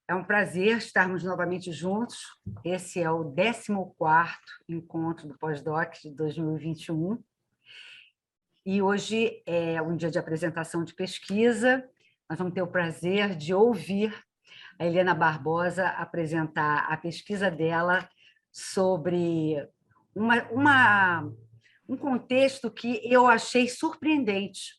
É um prazer estarmos novamente juntos. Esse é o 14º encontro do Pós-Doc de 2021. E hoje é um dia de apresentação de pesquisa. Nós vamos ter o prazer de ouvir a Helena Barbosa apresentar a pesquisa dela sobre um contexto que eu achei surpreendente.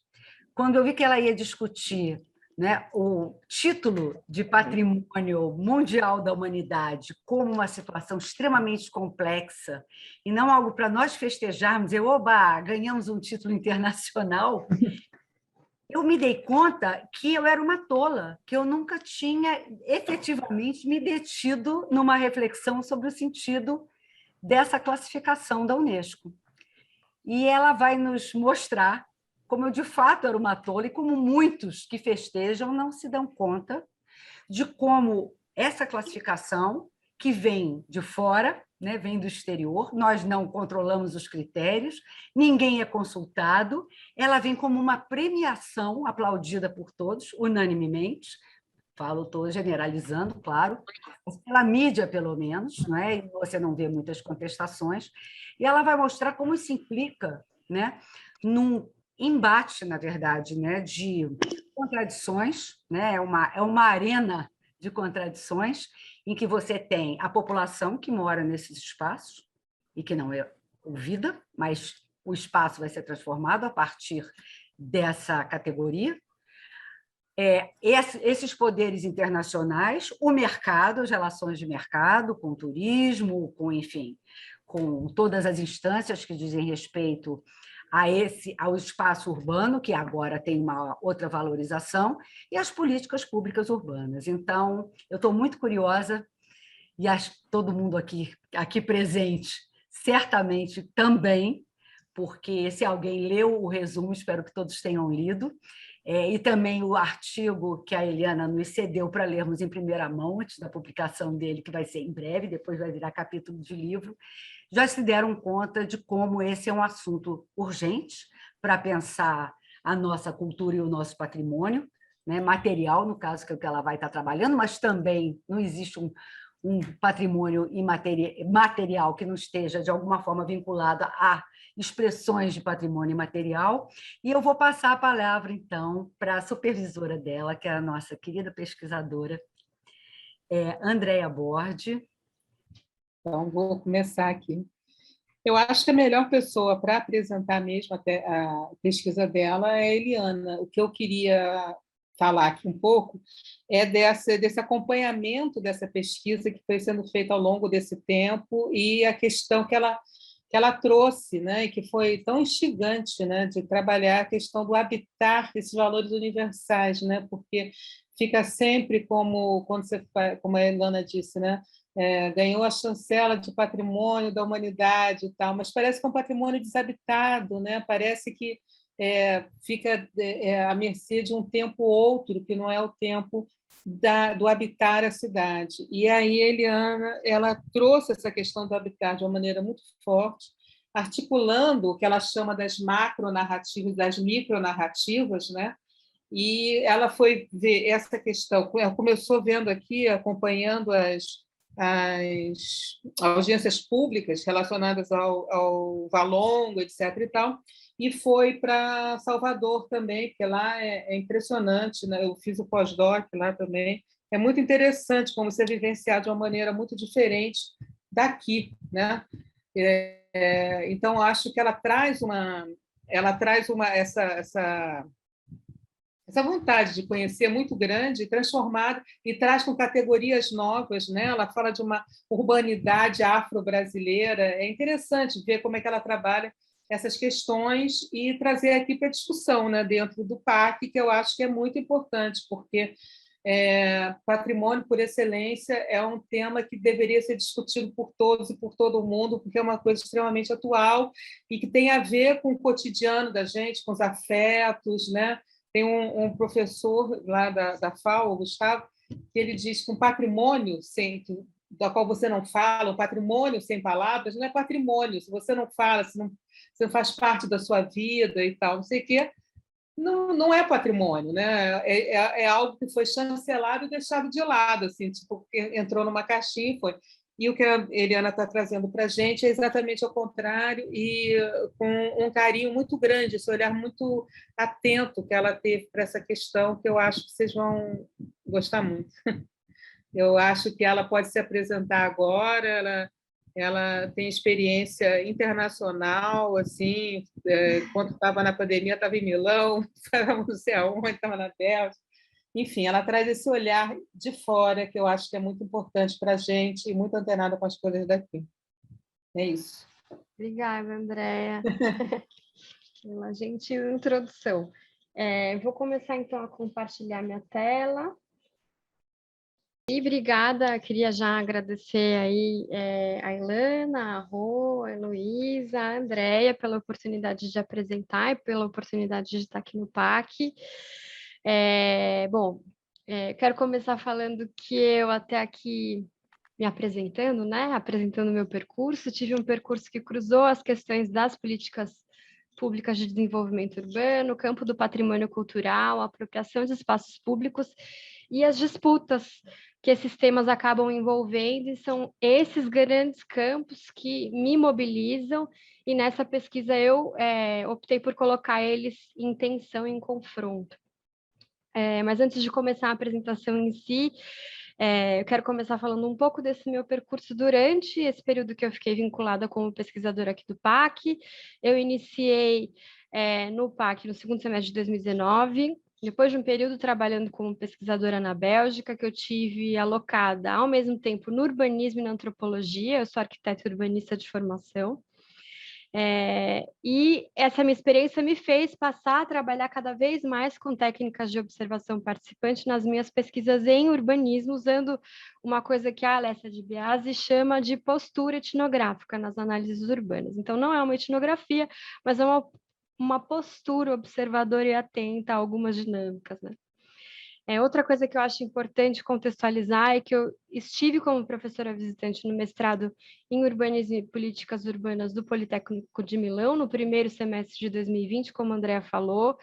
Quando eu vi que ela ia discutir, né, o título de Patrimônio Mundial da Humanidade como uma situação extremamente complexa e não algo para nós festejarmos, oba, ganhamos um título internacional, eu me dei conta que eu era uma tola, que eu nunca tinha efetivamente me detido numa reflexão sobre o sentido dessa classificação da Unesco. E ela vai nos mostrar como eu, de fato, era uma tola e como muitos que festejam não se dão conta de como essa classificação, que vem de fora, né, vem do exterior, nós não controlamos os critérios, ninguém é consultado, ela vem como uma premiação aplaudida por todos, unanimemente, falo estou generalizando, claro, pela mídia, pelo menos, não é? E você não vê muitas contestações, e ela vai mostrar como isso implica, né, num embate, na verdade, né, de contradições, né? É uma arena de contradições em que você tem a população que mora nesses espaços e que não é ouvida, mas o espaço vai ser transformado a partir dessa categoria, esses poderes internacionais, o mercado, as relações de mercado, com o turismo, com, enfim, com todas as instâncias que dizem respeito ao espaço urbano, que agora tem uma outra valorização, e as políticas públicas urbanas. Então, eu estou muito curiosa, e acho que todo mundo aqui presente certamente também, porque se alguém leu o resumo, espero que todos tenham lido, e também o artigo que a Eliana nos cedeu para lermos em primeira mão, antes da publicação dele, que vai ser em breve, depois vai virar capítulo de livro, já se deram conta de como esse é um assunto urgente para pensar a nossa cultura e o nosso patrimônio, né, material, no caso, que é o que ela vai estar trabalhando, mas também não existe um patrimônio material que não esteja, de alguma forma, vinculado a expressões de patrimônio imaterial. E eu vou passar a palavra, então, para a supervisora dela, que é a nossa querida pesquisadora, Andréa Bordi. Então, vou começar aqui. Eu acho que a melhor pessoa para apresentar mesmo até a pesquisa dela é a Eliana. O que eu queria falar aqui um pouco é desse acompanhamento dessa pesquisa que foi sendo feita ao longo desse tempo e a questão que ela trouxe, né, e que foi tão instigante, né, de trabalhar a questão do habitar esses valores universais, né, porque fica sempre como, como a Eliana disse, né, ganhou a chancela de patrimônio da humanidade e tal, mas parece que é um patrimônio desabitado, né? Parece que fica à mercê de um tempo outro, que não é o tempo do habitar a cidade. E aí, Eliana, ela trouxe essa questão do habitar de uma maneira muito forte, articulando o que ela chama das macronarrativas, das micronarrativas, né? E ela foi ver essa questão, ela começou vendo aqui, acompanhando as audiências públicas relacionadas ao Valongo, etc. e tal, e foi para Salvador também, porque lá é impressionante, né? Eu fiz o pós-doc lá também, é muito interessante como você vivenciar de uma maneira muito diferente daqui, né? Então acho que ela traz essa vontade de conhecer muito grande, transformada e traz com categorias novas, né? Ela fala de uma urbanidade afro-brasileira. É interessante ver como é que ela trabalha essas questões e trazer aqui para a discussão, né, dentro do PAC, que eu acho que é muito importante, porque patrimônio por excelência é um tema que deveria ser discutido por todos e por todo mundo, porque é uma coisa extremamente atual e que tem a ver com o cotidiano da gente, com os afetos, né? Tem um professor lá da FAO, o Gustavo, que ele diz que um patrimônio da qual você não fala, um patrimônio sem palavras, não é patrimônio. Se você não fala, se não faz parte da sua vida e tal, não sei o quê, não é patrimônio, né? É algo que foi chancelado e deixado de lado, assim, tipo, entrou numa caixinha e foi. E o que a Eliana está trazendo para a gente é exatamente ao contrário, e com um carinho muito grande, esse olhar muito atento que ela teve para essa questão, que eu acho que vocês vão gostar muito. Eu acho que ela pode se apresentar agora, ela tem experiência internacional, assim, quando estava na pandemia, estava em Milão, estava não sei aonde, estava na Bélgica. Enfim, ela traz esse olhar de fora, que eu acho que é muito importante para a gente e muito antenada com as coisas daqui. É isso. Obrigada, Andréa, pela gentil introdução. Vou começar, então, a compartilhar minha tela. E obrigada, queria já agradecer aí a Ilana, a Rô, a Heloísa, a Andréia pela oportunidade de apresentar e pela oportunidade de estar aqui no PAC. Quero começar falando que eu até aqui me apresentando, né? Apresentando meu percurso, tive um percurso que cruzou as questões das políticas públicas de desenvolvimento urbano, campo do patrimônio cultural, apropriação de espaços públicos e as disputas que esses temas acabam envolvendo, e são esses grandes campos que me mobilizam, e nessa pesquisa eu optei por colocar eles em tensão, em confronto. Mas antes de começar a apresentação em si, eu quero começar falando um pouco desse meu percurso durante esse período que eu fiquei vinculada como pesquisadora aqui do PAC. Eu iniciei no PAC no segundo semestre de 2019, depois de um período trabalhando como pesquisadora na Bélgica, que eu tive alocada ao mesmo tempo no urbanismo e na antropologia. Eu sou arquiteta urbanista de formação. E essa minha experiência me fez passar a trabalhar cada vez mais com técnicas de observação participante nas minhas pesquisas em urbanismo, usando uma coisa que a Alessia de Biasi chama de postura etnográfica nas análises urbanas. Então, não é uma etnografia, mas é uma postura observadora e atenta a algumas dinâmicas, né? Outra coisa que eu acho importante contextualizar é que eu estive como professora visitante no mestrado em Urbanismo e Políticas Urbanas do Politécnico de Milão, no primeiro semestre de 2020, como a Andrea falou,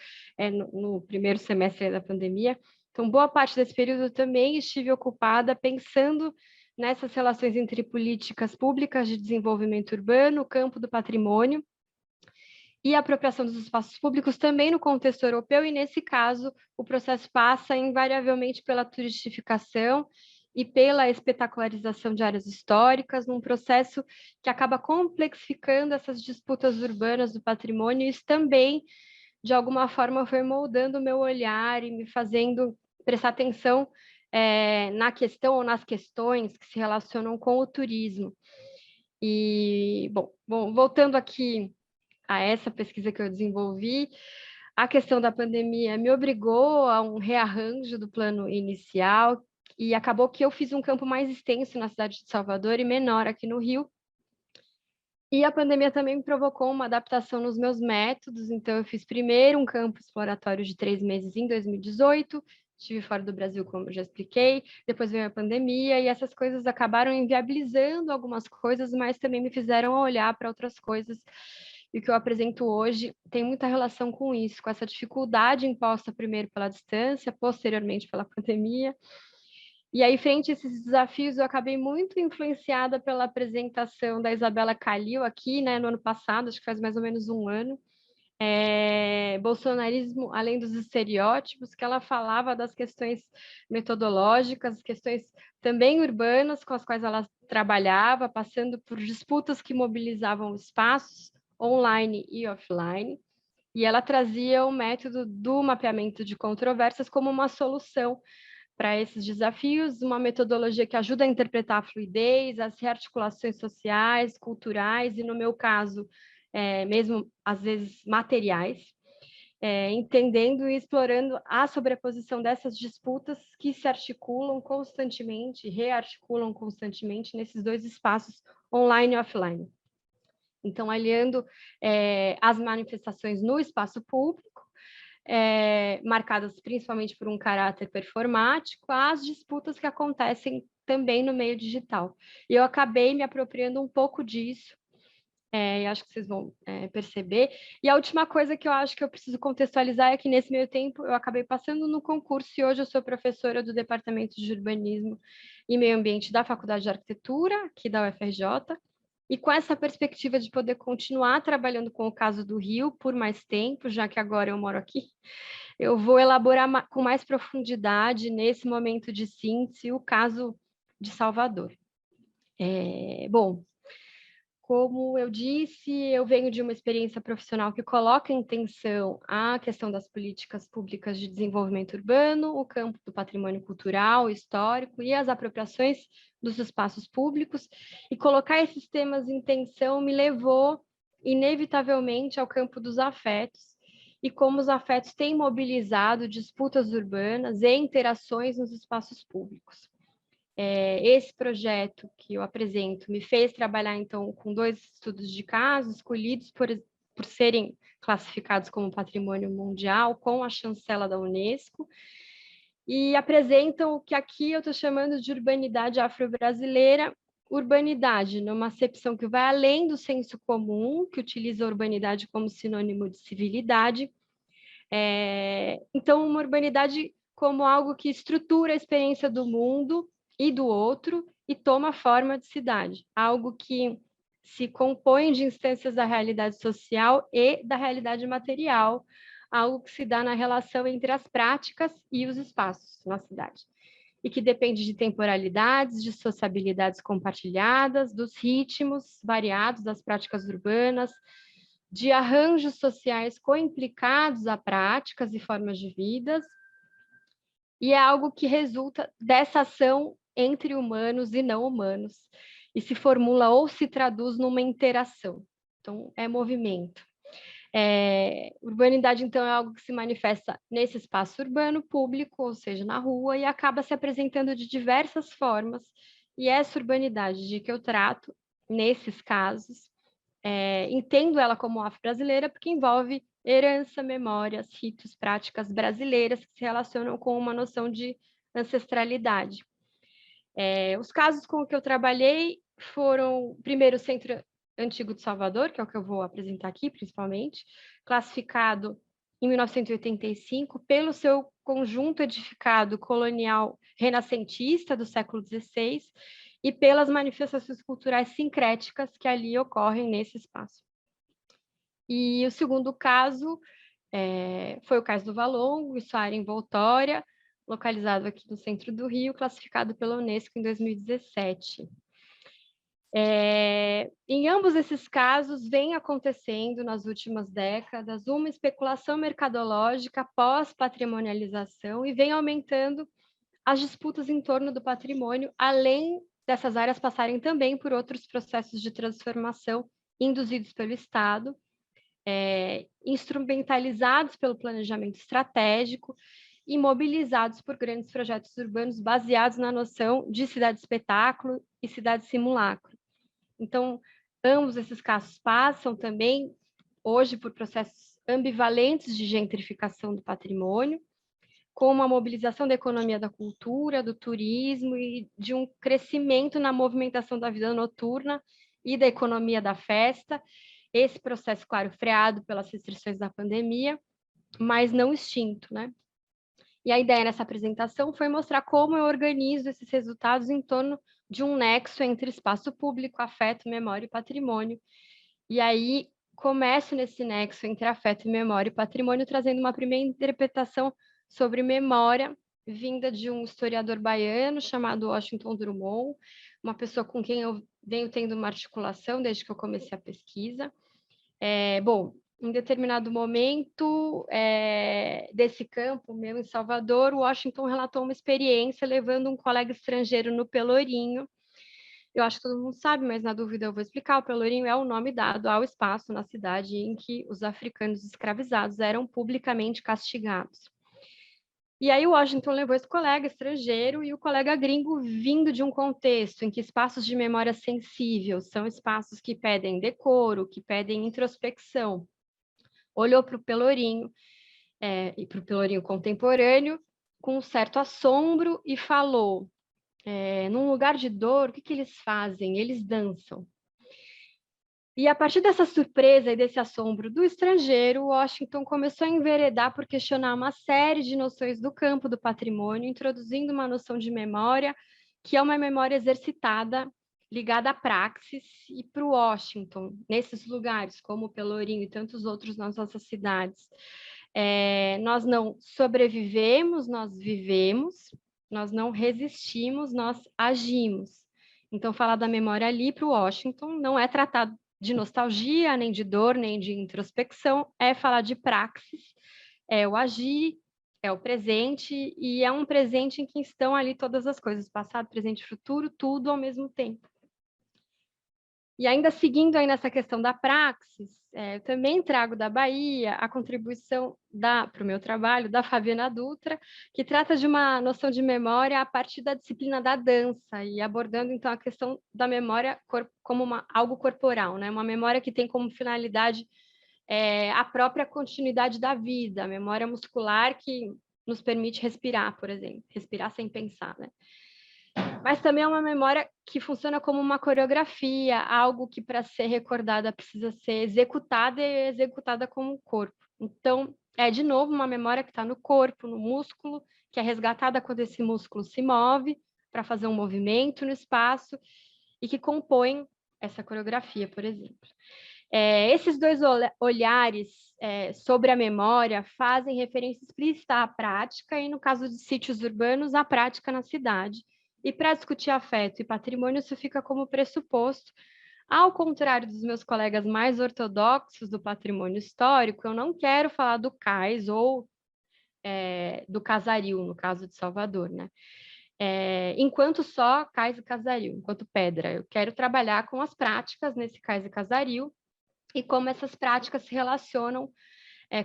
no primeiro semestre da pandemia. Então, boa parte desse período eu também estive ocupada pensando nessas relações entre políticas públicas de desenvolvimento urbano, campo do patrimônio, e a apropriação dos espaços públicos também no contexto europeu, e nesse caso o processo passa invariavelmente pela turistificação e pela espetacularização de áreas históricas, num processo que acaba complexificando essas disputas urbanas do patrimônio, e isso também, de alguma forma, foi moldando o meu olhar e me fazendo prestar atenção na questão ou nas questões que se relacionam com o turismo. E, bom, voltando aqui a essa pesquisa que eu desenvolvi, a questão da pandemia me obrigou a um rearranjo do plano inicial, e acabou que eu fiz um campo mais extenso na cidade de Salvador e menor aqui no Rio. E a pandemia também me provocou uma adaptação nos meus métodos, então eu fiz primeiro um campo exploratório de 3 meses em 2018, estive fora do Brasil, como eu já expliquei, depois veio a pandemia, e essas coisas acabaram inviabilizando algumas coisas, mas também me fizeram olhar para outras coisas. E o que eu apresento hoje tem muita relação com isso, com essa dificuldade imposta primeiro pela distância, posteriormente pela pandemia. E aí, frente a esses desafios, eu acabei muito influenciada pela apresentação da Isabela Calil aqui, né, no ano passado, acho que faz mais ou menos um ano, Bolsonarismo além dos estereótipos, que ela falava das questões metodológicas, questões também urbanas com as quais ela trabalhava, passando por disputas que mobilizavam espaços online e offline, e ela trazia o método do mapeamento de controvérsias como uma solução para esses desafios, uma metodologia que ajuda a interpretar a fluidez, as rearticulações sociais, culturais e, no meu caso, mesmo às vezes materiais, entendendo e explorando a sobreposição dessas disputas que se articulam constantemente, rearticulam constantemente nesses dois espaços, online e offline. Então, aliando as manifestações no espaço público, marcadas principalmente por um caráter performático, às disputas que acontecem também no meio digital. E eu acabei me apropriando um pouco disso e acho que vocês vão perceber. E a última coisa que eu acho que eu preciso contextualizar é que, nesse meio tempo, eu acabei passando no concurso e hoje eu sou professora do Departamento de Urbanismo e Meio Ambiente da Faculdade de Arquitetura, aqui da UFRJ, e com essa perspectiva de poder continuar trabalhando com o caso do Rio por mais tempo, já que agora eu moro aqui, eu vou elaborar com mais profundidade, nesse momento de síntese, o caso de Salvador. Bom, como eu disse, eu venho de uma experiência profissional que coloca em tensão a questão das políticas públicas de desenvolvimento urbano, o campo do patrimônio cultural, histórico e as apropriações dos espaços públicos, e colocar esses temas em tensão me levou, inevitavelmente, ao campo dos afetos, e como os afetos têm mobilizado disputas urbanas e interações nos espaços públicos. Esse projeto que eu apresento me fez trabalhar, então, com 2 estudos de caso, escolhidos por serem classificados como patrimônio mundial, com a chancela da Unesco, e apresentam o que aqui eu estou chamando de urbanidade afro-brasileira, urbanidade numa acepção que vai além do senso comum, que utiliza a urbanidade como sinônimo de civilidade. Então, uma urbanidade como algo que estrutura a experiência do mundo e do outro e toma forma de cidade, algo que se compõe de instâncias da realidade social e da realidade material, algo que se dá na relação entre as práticas e os espaços na cidade, e que depende de temporalidades, de sociabilidades compartilhadas, dos ritmos variados das práticas urbanas, de arranjos sociais coimplicados a práticas e formas de vidas, e é algo que resulta dessa ação entre humanos e não humanos, e se formula ou se traduz numa interação. Então, é movimento. Urbanidade, então, é algo que se manifesta nesse espaço urbano público, ou seja, na rua, e acaba se apresentando de diversas formas, e essa urbanidade de que eu trato, nesses casos, entendo ela como afro-brasileira porque envolve herança, memórias, ritos, práticas brasileiras que se relacionam com uma noção de ancestralidade. Os casos com que eu trabalhei foram, primeiro, o Centro Antigo de Salvador, que é o que eu vou apresentar aqui, principalmente, classificado em 1985 pelo seu conjunto edificado colonial renascentista do século XVI e pelas manifestações culturais sincréticas que ali ocorrem nesse espaço. E o segundo caso foi o Cais do Valongo, isso área envoltória, localizado aqui no centro do Rio, classificado pela Unesco em 2017. Em ambos esses casos, vem acontecendo nas últimas décadas uma especulação mercadológica pós-patrimonialização e vem aumentando as disputas em torno do patrimônio, além dessas áreas passarem também por outros processos de transformação induzidos pelo Estado, instrumentalizados pelo planejamento estratégico e mobilizados por grandes projetos urbanos baseados na noção de cidade-espetáculo e cidade-simulacro. Então, ambos esses casos passam também, hoje, por processos ambivalentes de gentrificação do patrimônio, com uma mobilização da economia da cultura, do turismo e de um crescimento na movimentação da vida noturna e da economia da festa. Esse processo, claro, freado pelas restrições da pandemia, mas não extinto, né? E a ideia nessa apresentação foi mostrar como eu organizo esses resultados em torno de um nexo entre espaço público, afeto, memória e patrimônio. E aí começo nesse nexo entre afeto, memória e patrimônio, trazendo uma primeira interpretação sobre memória, vinda de um historiador baiano chamado Washington Drummond, uma pessoa com quem eu venho tendo uma articulação desde que eu comecei a pesquisa. Bom, em determinado momento desse campo, meu em Salvador, Washington relatou uma experiência levando um colega estrangeiro no Pelourinho. Eu acho que todo mundo sabe, mas na dúvida eu vou explicar. O Pelourinho é o nome dado ao espaço na cidade em que os africanos escravizados eram publicamente castigados. E aí o Washington levou esse colega estrangeiro e o colega gringo vindo de um contexto em que espaços de memória sensível são espaços que pedem decoro, que pedem introspecção. Olhou para o Pelourinho e para o Pelourinho contemporâneo com um certo assombro e falou: num lugar de dor, o que eles fazem? Eles dançam. E a partir dessa surpresa e desse assombro do estrangeiro, Washington começou a enveredar por questionar uma série de noções do campo do patrimônio, introduzindo uma noção de memória, que é uma memória exercitada, ligada à praxis, e para o Washington, nesses lugares, como Pelourinho e tantos outros nas nossas cidades. Nós não sobrevivemos, nós vivemos, nós não resistimos, nós agimos. Então, falar da memória ali para o Washington não é tratado de nostalgia, nem de dor, nem de introspecção, é falar de praxis, é o agir, é o presente, e é um presente em que estão ali todas as coisas, passado, presente e futuro, tudo ao mesmo tempo. E ainda seguindo aí nessa questão da praxis, eu também trago da Bahia a contribuição para o meu trabalho da Fabiana Dutra, que trata de uma noção de memória a partir da disciplina da dança, e abordando então a questão da memória como algo corporal, né? Uma memória que tem como finalidade a própria continuidade da vida, a memória muscular que nos permite respirar, por exemplo, respirar sem pensar, né? Mas também é uma memória que funciona como uma coreografia, algo que para ser recordada precisa ser executada e executada com o corpo. Então, é de novo uma memória que está no corpo, no músculo, que é resgatada quando esse músculo se move para fazer um movimento no espaço e que compõe essa coreografia, por exemplo. Esses dois olhares sobre a memória fazem referência explícita à prática e, no caso de sítios urbanos, à prática na cidade. E para discutir afeto e patrimônio, isso fica como pressuposto. Ao contrário dos meus colegas mais ortodoxos do patrimônio histórico, eu não quero falar do cais ou do casaril, no caso de Salvador, né? Enquanto só cais e casaril, enquanto pedra. Eu quero trabalhar com as práticas nesse cais e casaril e como essas práticas se relacionam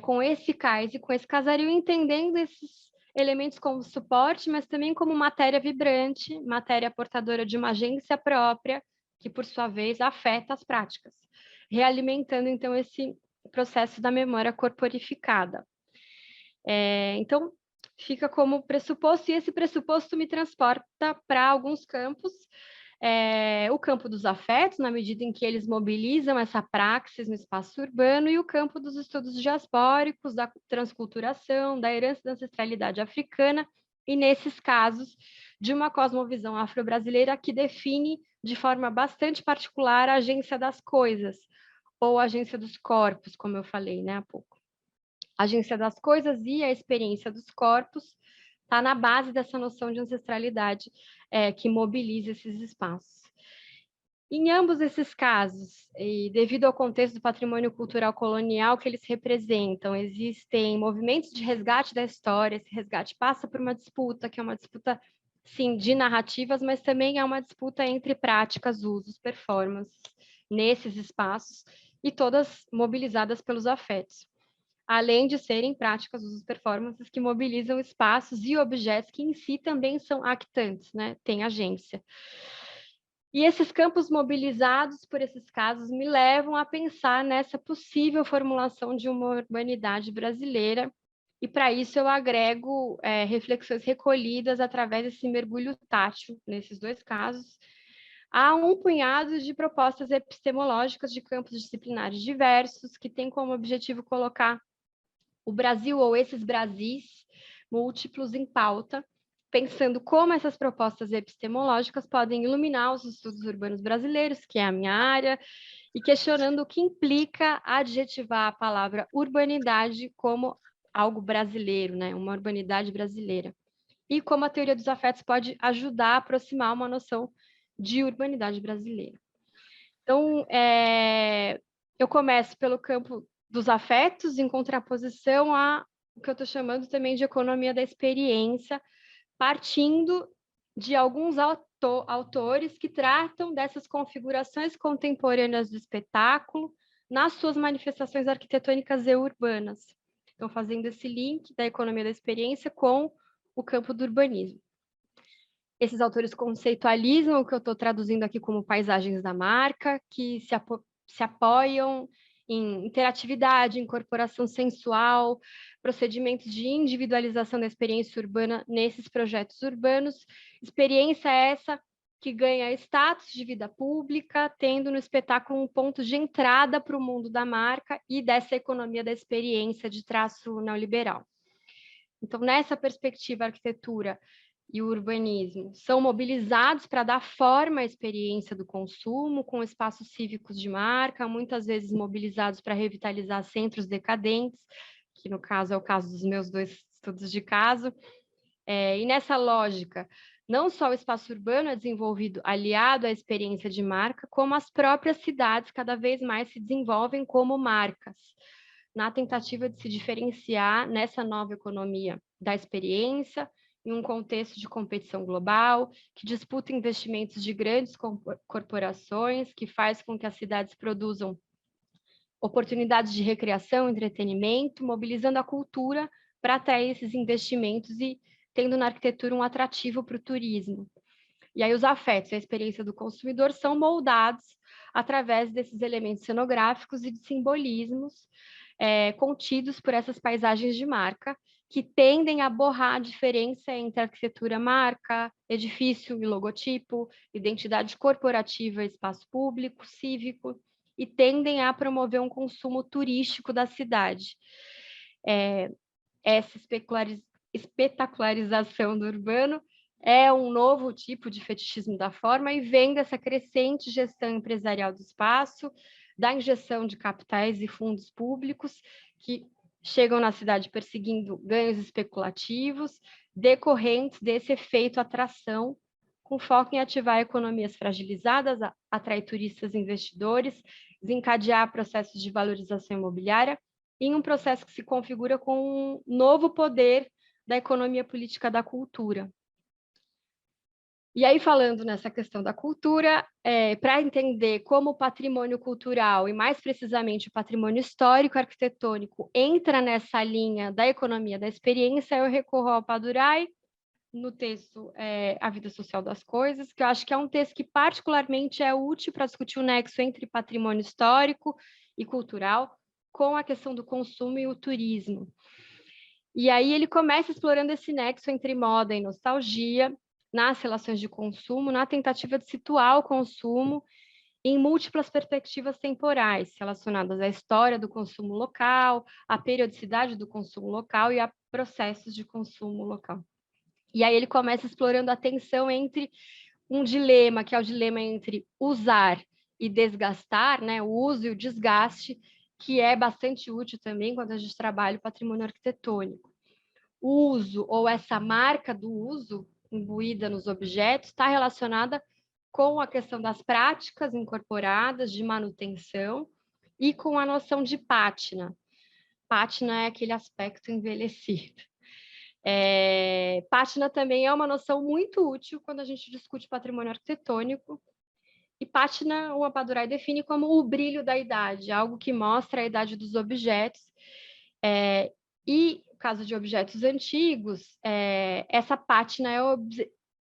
com esse cais e com esse casaril, entendendo esses elementos como suporte, mas também como matéria vibrante, matéria portadora de uma agência própria, que, por sua vez, afeta as práticas, realimentando, então, esse processo da memória corporificada. Então, fica como pressuposto, e esse pressuposto me transporta para alguns campos, o campo dos afetos, na medida em que eles mobilizam essa praxis no espaço urbano, e o campo dos estudos diaspóricos, da transculturação, da herança da ancestralidade africana, e nesses casos, de uma cosmovisão afro-brasileira que define de forma bastante particular a agência das coisas, ou a agência dos corpos, como eu falei, né, há pouco. A agência das coisas e a experiência dos corpos está na base dessa noção de ancestralidade que mobiliza esses espaços. Em ambos esses casos, e devido ao contexto do patrimônio cultural colonial que eles representam, existem movimentos de resgate da história. Esse resgate passa por uma disputa, que é uma disputa, sim, de narrativas, mas também é uma disputa entre práticas, usos, performances nesses espaços, e todas mobilizadas pelos afetos, além de serem práticas, usos, performances que mobilizam espaços e objetos que em si também são actantes, né? Têm agência. E esses campos mobilizados por esses casos me levam a pensar nessa possível formulação de uma urbanidade brasileira, e para isso eu agrego reflexões recolhidas através desse mergulho tátil, nesses dois casos, há um punhado de propostas epistemológicas de campos disciplinares diversos, que tem como objetivo colocar o Brasil ou esses Brasis múltiplos em pauta, pensando como essas propostas epistemológicas podem iluminar os estudos urbanos brasileiros, que é a minha área, e questionando o que implica adjetivar a palavra urbanidade como algo brasileiro, né? Uma urbanidade brasileira. E como a teoria dos afetos pode ajudar a aproximar uma noção de urbanidade brasileira. Então, eu começo pelo campo dos afetos, em contraposição a o que eu estou chamando também de economia da experiência, partindo de alguns autores que tratam dessas configurações contemporâneas do espetáculo nas suas manifestações arquitetônicas e urbanas. Então, fazendo esse link da economia da experiência com o campo do urbanismo. Esses autores conceitualizam o que eu estou traduzindo aqui como paisagens da marca, que se apoiam em interatividade, incorporação sensual, procedimentos de individualização da experiência urbana nesses projetos urbanos. Experiência essa que ganha status de vida pública, tendo no espetáculo um ponto de entrada para o mundo da marca e dessa economia da experiência de traço neoliberal. Então, nessa perspectiva, a arquitetura e o urbanismo são mobilizados para dar forma à experiência do consumo, com espaços cívicos de marca, muitas vezes mobilizados para revitalizar centros decadentes, que no caso é o caso dos meus 2 estudos de caso. E nessa lógica, não só o espaço urbano é desenvolvido aliado à experiência de marca, como as próprias cidades cada vez mais se desenvolvem como marcas, na tentativa de se diferenciar nessa nova economia da experiência, em um contexto de competição global, que disputa investimentos de grandes corporações, que faz com que as cidades produzam oportunidades de recreação, entretenimento, mobilizando a cultura para atrair esses investimentos e tendo na arquitetura um atrativo para o turismo. E aí os afetos e a experiência do consumidor são moldados através desses elementos cenográficos e de simbolismos contidos por essas paisagens de marca, que tendem a borrar a diferença entre arquitetura marca, edifício e logotipo, identidade corporativa e espaço público, cívico, e tendem a promover um consumo turístico da cidade. Essa espetacularização do urbano é um novo tipo de fetichismo da forma e vem dessa crescente gestão empresarial do espaço, da injeção de capitais e fundos públicos que chegam na cidade perseguindo ganhos especulativos decorrentes desse efeito atração, com foco em ativar economias fragilizadas, atrair turistas e investidores, desencadear processos de valorização imobiliária, em um processo que se configura com um novo poder da economia política da cultura. E aí, falando nessa questão da cultura, para entender como o patrimônio cultural, e mais precisamente o patrimônio histórico arquitetônico, entra nessa linha da economia da experiência, eu recorro ao Padurai, no texto A Vida Social das Coisas, que eu acho que é um texto que particularmente é útil para discutir o nexo entre patrimônio histórico e cultural, com a questão do consumo e o turismo. E aí ele começa explorando esse nexo entre moda e nostalgia, nas relações de consumo, na tentativa de situar o consumo em múltiplas perspectivas temporais, relacionadas à história do consumo local, à periodicidade do consumo local e a processos de consumo local. E aí ele começa explorando a tensão entre um dilema, que é o dilema entre usar e desgastar, né? O uso e o desgaste, que é bastante útil também quando a gente trabalha o patrimônio arquitetônico. O uso, ou essa marca do uso, imbuída nos objetos, está relacionada com a questão das práticas incorporadas de manutenção e com a noção de pátina. Pátina é aquele aspecto envelhecido. Pátina também é uma noção muito útil quando a gente discute patrimônio arquitetônico. E pátina, o Apadurai define como o brilho da idade, algo que mostra a idade dos objetos. E no caso de objetos antigos, essa pátina é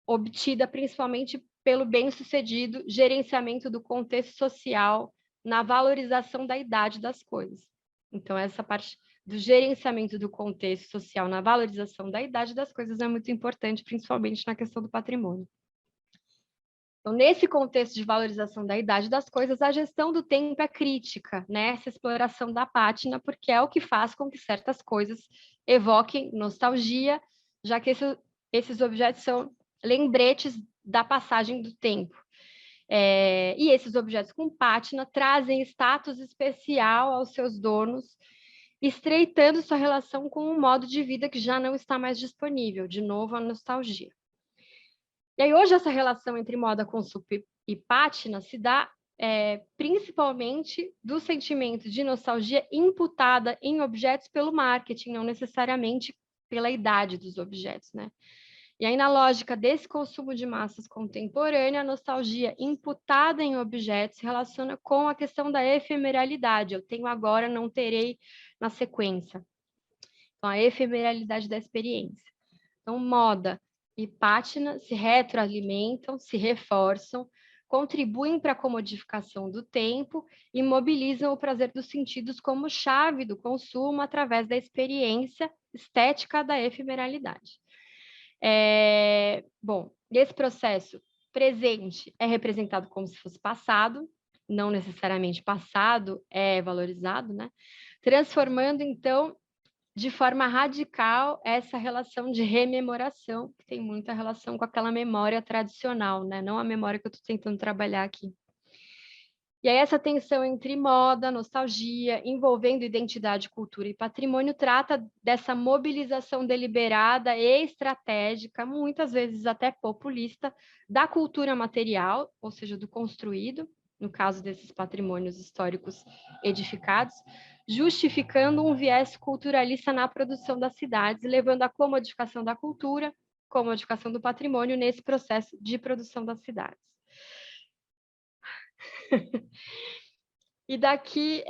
obtida principalmente pelo bem-sucedido gerenciamento do contexto social na valorização da idade das coisas. Então, essa parte do gerenciamento do contexto social na valorização da idade das coisas é muito importante, principalmente na questão do patrimônio. Então, nesse contexto de valorização da idade das coisas, a gestão do tempo é crítica, né? Essa exploração da pátina, porque é o que faz com que certas coisas evoquem nostalgia, já que esses objetos são lembretes da passagem do tempo. E esses objetos com pátina trazem status especial aos seus donos, estreitando sua relação com um modo de vida que já não está mais disponível, de novo a nostalgia. E aí hoje essa relação entre moda, consumo e pátina se dá principalmente do sentimento de nostalgia imputada em objetos pelo marketing, não necessariamente pela idade dos objetos, né? E aí, na lógica desse consumo de massas contemporânea, a nostalgia imputada em objetos se relaciona com a questão da efemeralidade. Eu tenho agora, não terei na sequência. Então, a efemeralidade da experiência. Então, moda e pátina se retroalimentam, se reforçam, contribuem para a comodificação do tempo e mobilizam o prazer dos sentidos como chave do consumo através da experiência estética da efemeralidade. Bom, esse processo presente é representado como se fosse passado, não necessariamente passado é valorizado, né? Transformando, então, de forma radical essa relação de rememoração, que tem muita relação com aquela memória tradicional, né? Não a memória que eu estou tentando trabalhar aqui. E aí essa tensão entre moda, nostalgia, envolvendo identidade, cultura e patrimônio, trata dessa mobilização deliberada e estratégica, muitas vezes até populista, da cultura material, ou seja, do construído, no caso desses patrimônios históricos edificados, justificando um viés culturalista na produção das cidades, levando à comodificação da cultura, comodificação do patrimônio nesse processo de produção das cidades. E daqui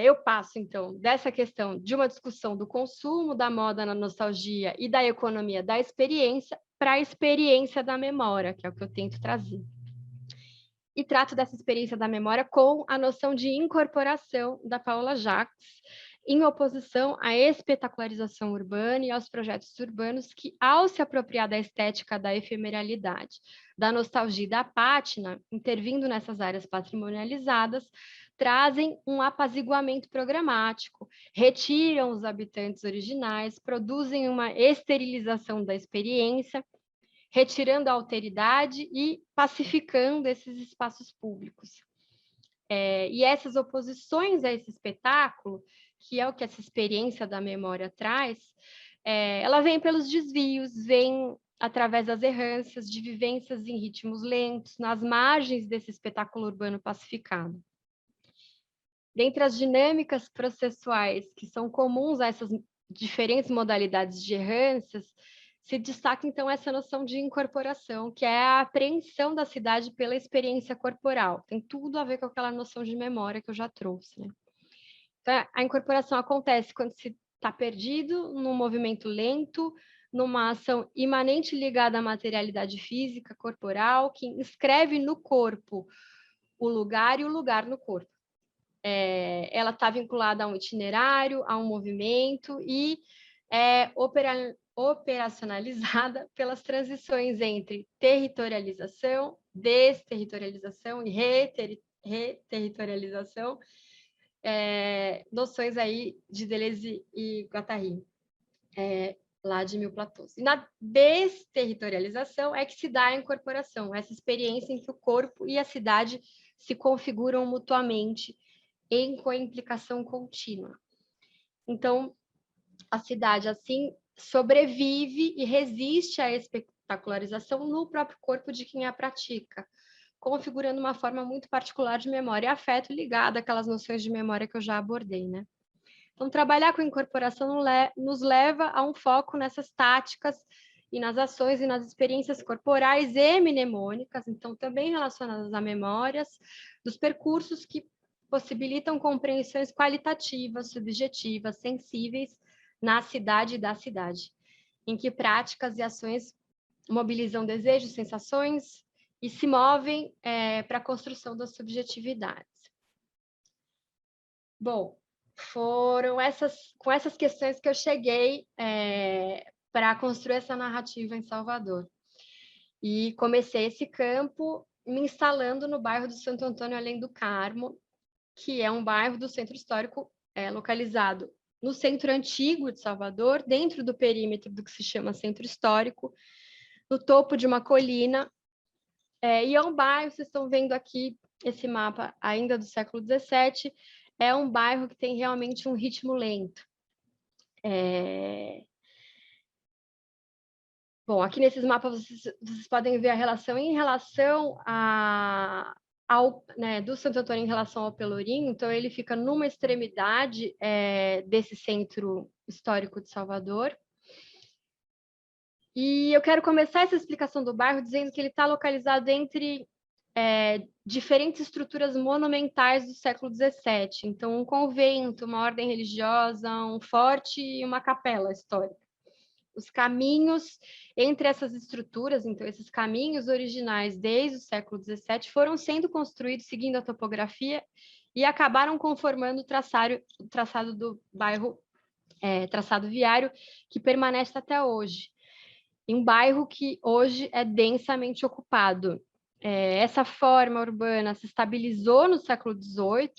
eu passo, então, dessa questão de uma discussão do consumo, da moda na nostalgia e da economia da experiência para a experiência da memória, que é o que eu tento trazer. E trato dessa experiência da memória com a noção de incorporação da Paula Jacques, em oposição à espetacularização urbana e aos projetos urbanos que, ao se apropriar da estética da efemeralidade, da nostalgia e da pátina, intervindo nessas áreas patrimonializadas, trazem um apaziguamento programático, retiram os habitantes originais, produzem uma esterilização da experiência, retirando a alteridade e pacificando esses espaços públicos. E essas oposições a esse espetáculo, que é o que essa experiência da memória traz, ela vem pelos desvios, vem através das errâncias, de vivências em ritmos lentos, nas margens desse espetáculo urbano pacificado. Dentre as dinâmicas processuais que são comuns a essas diferentes modalidades de errâncias, se destaca, então, essa noção de incorporação, que é a apreensão da cidade pela experiência corporal. Tem tudo a ver com aquela noção de memória que eu já trouxe, né? Então, a incorporação acontece quando se está perdido num movimento lento, numa ação imanente ligada à materialidade física, corporal, que inscreve no corpo o lugar e o lugar no corpo. Ela está vinculada a um itinerário, a um movimento e é operacionalizada pelas transições entre territorialização, desterritorialização e reterritorialização, noções aí de Deleuze e Guattari, lá de Mil Platôs. E na desterritorialização é que se dá a incorporação, essa experiência em que o corpo e a cidade se configuram mutuamente em coimplicação contínua. Então, a cidade, assim, sobrevive e resiste à espetacularização no próprio corpo de quem a pratica, configurando uma forma muito particular de memória e afeto ligada àquelas noções de memória que eu já abordei, né? Então, trabalhar com incorporação nos leva a um foco nessas táticas e nas ações e nas experiências corporais e mnemônicas, então também relacionadas a memórias, dos percursos que possibilitam compreensões qualitativas, subjetivas, sensíveis na cidade e da cidade, em que práticas e ações mobilizam desejos, sensações e se movem para a construção das subjetividades. Bom, foram com essas questões que eu cheguei para construir essa narrativa em Salvador. E comecei esse campo me instalando no bairro do Santo Antônio Além do Carmo, que é um bairro do centro histórico localizado no centro antigo de Salvador, dentro do perímetro do que se chama centro histórico, no topo de uma colina. E é um bairro, vocês estão vendo aqui esse mapa ainda do século XVII, é um bairro que tem realmente um ritmo lento. Bom, aqui nesses mapas vocês podem ver a relação do Santo Antônio em relação ao Pelourinho. Então, ele fica numa extremidade desse centro histórico de Salvador. E eu quero começar essa explicação do bairro dizendo que ele está localizado entre diferentes estruturas monumentais do século XVII. Então, um convento, uma ordem religiosa, um forte e uma capela histórica. Os caminhos entre essas estruturas, então, esses caminhos originais desde o século XVII, foram sendo construídos seguindo a topografia e acabaram conformando o traçado do bairro, traçado viário, que permanece até hoje. em um bairro que hoje é densamente ocupado. Essa forma urbana se estabilizou no século XVIII,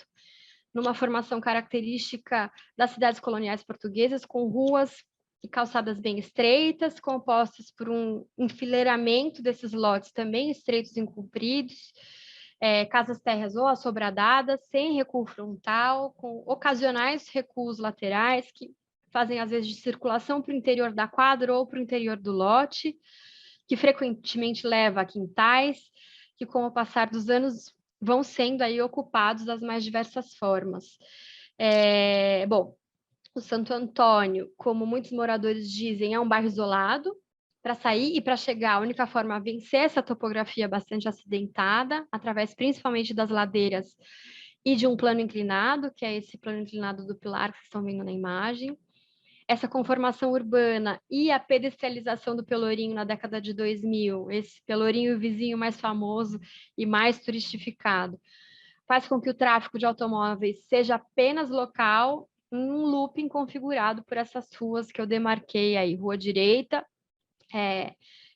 numa formação característica das cidades coloniais portuguesas, com ruas e calçadas bem estreitas, compostas por um enfileiramento desses lotes também estreitos e compridos, casas térreas ou assobradadas, sem recuo frontal, com ocasionais recuos laterais, que fazem, às vezes, de circulação para o interior da quadra ou para o interior do lote, que frequentemente leva a quintais, que, com o passar dos anos, vão sendo aí ocupados das mais diversas formas. Bom, o Santo Antônio, como muitos moradores dizem, é um bairro isolado. Para sair e para chegar, a única forma é vencer essa topografia bastante acidentada, através principalmente das ladeiras e de um plano inclinado, que é esse plano inclinado do pilar que vocês estão vendo na imagem. Essa conformação urbana e a pedestrialização do Pelourinho na década de 2000, esse Pelourinho vizinho mais famoso e mais turistificado, faz com que o tráfego de automóveis seja apenas local, um looping configurado por essas ruas que eu demarquei aí, Rua Direita,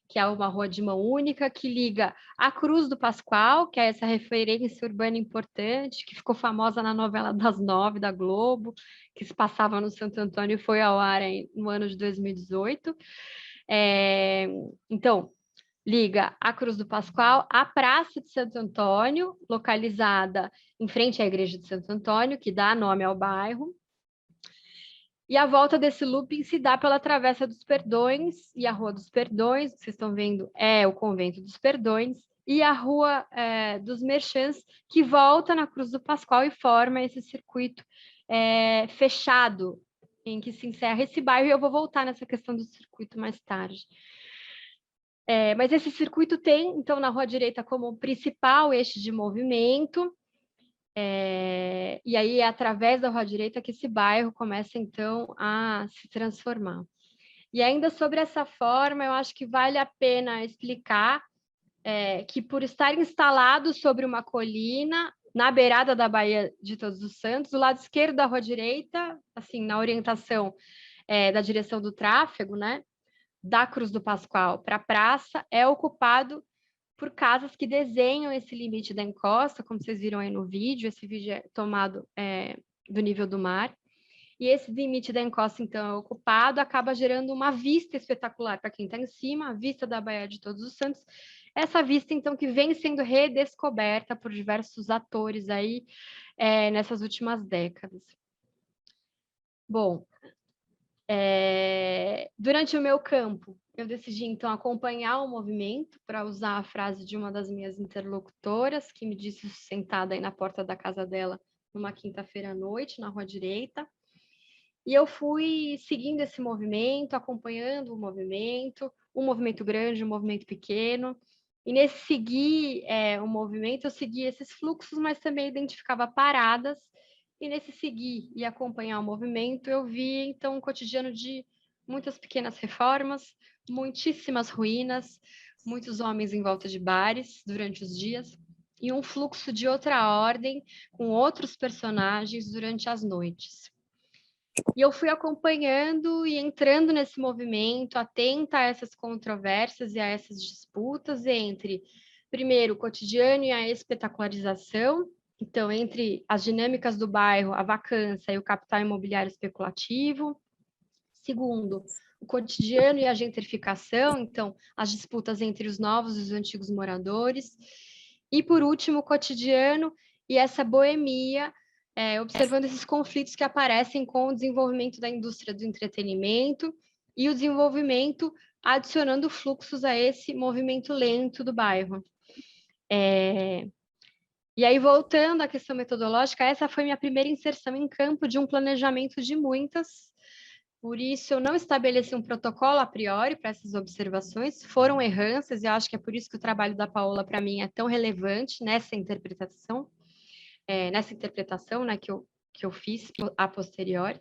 que é uma rua de mão única, que liga a Cruz do Pascoal, que é essa referência urbana importante, que ficou famosa na novela das 9 da Globo, que se passava no Santo Antônio e foi ao ar no ano de 2018. Então, liga a Cruz do Pascoal à Praça de Santo Antônio, localizada em frente à Igreja de Santo Antônio, que dá nome ao bairro. E a volta desse looping se dá pela Travessa dos Perdões e a Rua dos Perdões, que vocês estão vendo é o Convento dos Perdões, e a Rua dos Merchants, que volta na Cruz do Pascoal e forma esse circuito fechado, em que se encerra esse bairro, e eu vou voltar nessa questão do circuito mais tarde. Mas esse circuito tem, então, na Rua Direita como principal eixo de movimento, e aí é através da Rua Direita que esse bairro começa, então, a se transformar. E ainda sobre essa forma, eu acho que vale a pena explicar que, por estar instalado sobre uma colina, na beirada da Baía de Todos os Santos, o lado esquerdo da Rua Direita, assim, na orientação da direção do tráfego, né, da Cruz do Pascoal para a praça, é ocupado por casas que desenham esse limite da encosta, como vocês viram aí no vídeo. Esse vídeo é tomado do nível do mar. E esse limite da encosta, então, é ocupado, acaba gerando uma vista espetacular para quem está em cima, a vista da Baía de Todos os Santos. Essa vista, então, que vem sendo redescoberta por diversos atores aí nessas últimas décadas. Bom, durante o meu campo, eu decidi, então, acompanhar o movimento, para usar a frase de uma das minhas interlocutoras, que me disse sentada aí na porta da casa dela, numa quinta-feira à noite, na Rua Direita. E eu fui seguindo esse movimento, acompanhando um movimento grande, um movimento pequeno. E nesse seguir o movimento, eu segui esses fluxos, mas também identificava paradas. E nesse seguir e acompanhar o movimento, eu vi, então, um cotidiano de muitas pequenas reformas, muitíssimas ruínas, muitos homens em volta de bares durante os dias, e um fluxo de outra ordem, com outros personagens durante as noites. E eu fui acompanhando e entrando nesse movimento, atenta a essas controvérsias e a essas disputas entre, primeiro, o cotidiano e a espetacularização. Então, entre as dinâmicas do bairro, a vacância e o capital imobiliário especulativo. Segundo, o cotidiano e a gentrificação, então, as disputas entre os novos e os antigos moradores. E, por último, o cotidiano e essa boemia, observando esses conflitos que aparecem com o desenvolvimento da indústria do entretenimento e o desenvolvimento adicionando fluxos a esse movimento lento do bairro. E aí, voltando à questão metodológica, essa foi minha primeira inserção em campo de um planejamento de muitas. Por isso, eu não estabeleci um protocolo a priori para essas observações, foram errâncias, e eu acho que é por isso que o trabalho da Paola, para mim, é tão relevante nessa interpretação, né, que eu fiz a posteriori.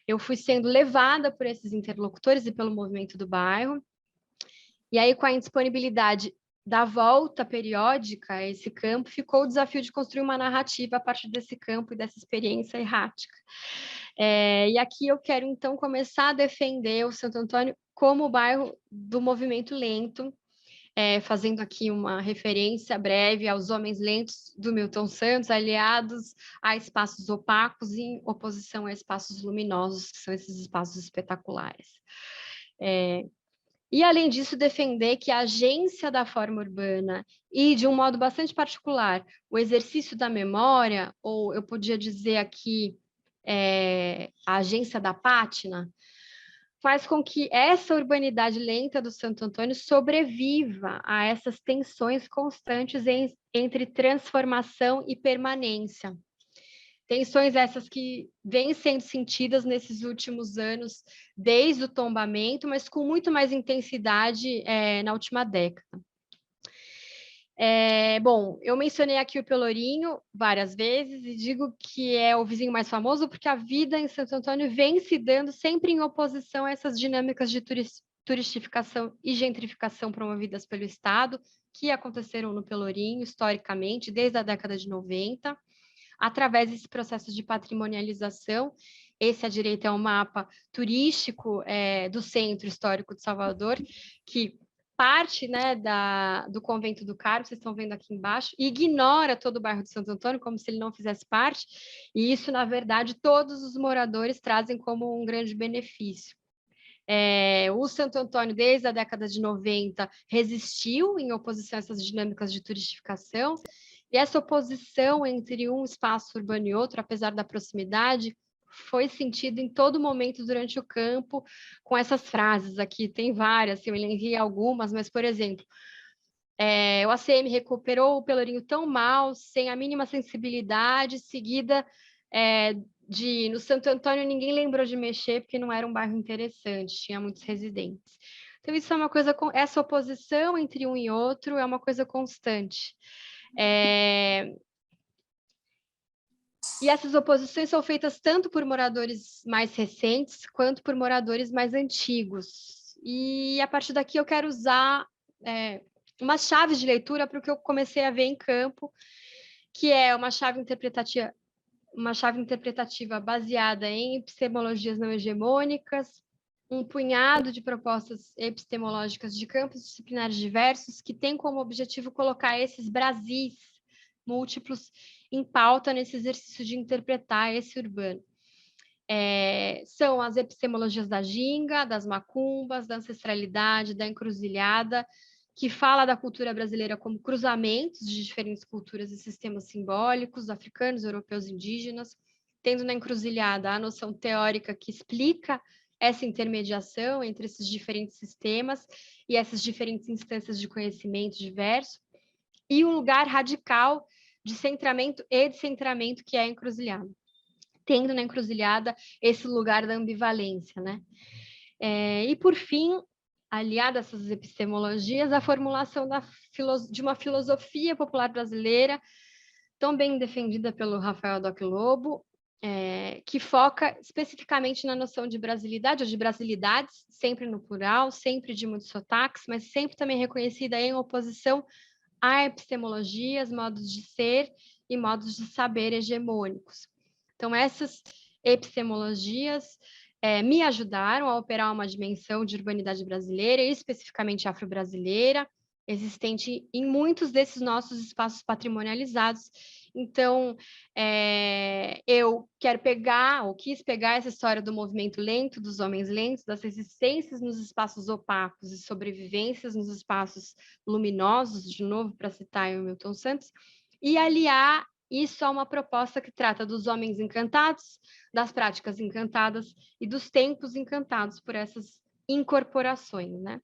Eu fui sendo levada por esses interlocutores e pelo movimento do bairro, e aí, com a indisponibilidade da volta periódica a esse campo, ficou o desafio de construir uma narrativa a partir desse campo e dessa experiência errática. E aqui eu quero, então, começar a defender o Santo Antônio como o bairro do movimento lento, fazendo aqui uma referência breve aos homens lentos do Milton Santos, aliados a espaços opacos em oposição a espaços luminosos, que são esses espaços espetaculares. E, além disso, defender que a agência da forma urbana e, de um modo bastante particular, o exercício da memória, ou eu podia dizer aqui, a agência da pátina, faz com que essa urbanidade lenta do Santo Antônio sobreviva a essas tensões constantes entre transformação e permanência. Tensões essas que vêm sendo sentidas nesses últimos anos, desde o tombamento, mas com muito mais intensidade na última década. Bom, eu mencionei aqui o Pelourinho várias vezes e digo que é o vizinho mais famoso porque a vida em Santo Antônio vem se dando sempre em oposição a essas dinâmicas de turistificação e gentrificação promovidas pelo Estado, que aconteceram no Pelourinho historicamente desde a década de 90, através desse processo de patrimonialização. Esse à direita é um mapa turístico do Centro Histórico de Salvador, que parte, né, do Convento do Carmo, vocês estão vendo aqui embaixo, e ignora todo o bairro de Santo Antônio, como se ele não fizesse parte, e isso, na verdade, todos os moradores trazem como um grande benefício. O Santo Antônio, desde a década de 90, resistiu em oposição a essas dinâmicas de turistificação, e essa oposição entre um espaço urbano e outro, apesar da proximidade, foi sentido em todo momento durante o campo, com essas frases aqui, tem várias, eu elenquei algumas, mas, por exemplo, o ACM recuperou o Pelourinho tão mal, sem a mínima sensibilidade, seguida no Santo Antônio ninguém lembrou de mexer, porque não era um bairro interessante, tinha muitos residentes. Então, isso é uma coisa, essa oposição entre um e outro é uma coisa constante. E essas oposições são feitas tanto por moradores mais recentes, quanto por moradores mais antigos. E, a partir daqui, eu quero usar umas chaves de leitura para o que eu comecei a ver em campo, que é uma chave interpretativa baseada em epistemologias não hegemônicas, um punhado de propostas epistemológicas de campos disciplinares diversos, que tem como objetivo colocar esses Brasis múltiplos em pauta nesse exercício de interpretar esse urbano. São as epistemologias da ginga, das macumbas, da ancestralidade, da encruzilhada, que fala da cultura brasileira como cruzamentos de diferentes culturas e sistemas simbólicos, africanos, europeus, indígenas, tendo na encruzilhada a noção teórica que explica essa intermediação entre esses diferentes sistemas e essas diferentes instâncias de conhecimento diverso, e um lugar radical de centramento e descentramento, que é a encruzilhada, tendo na encruzilhada esse lugar da ambivalência, né? E, por fim, aliada a essas epistemologias, a formulação de uma filosofia popular brasileira, tão bem defendida pelo Rafael Doc Lobo, que foca especificamente na noção de brasilidade, ou de brasilidades, sempre no plural, sempre de muitos sotaques, mas sempre também reconhecida em oposição a epistemologias, modos de ser e modos de saber hegemônicos. Então, essas epistemologias me ajudaram a operar uma dimensão de urbanidade brasileira, especificamente afro-brasileira, existente em muitos desses nossos espaços patrimonializados. Então, eu quis pegar essa história do movimento lento, dos homens lentos, das resistências nos espaços opacos e sobrevivências nos espaços luminosos, de novo, para citar o Milton Santos, e aliar isso a uma proposta que trata dos homens encantados, das práticas encantadas e dos tempos encantados por essas incorporações, né?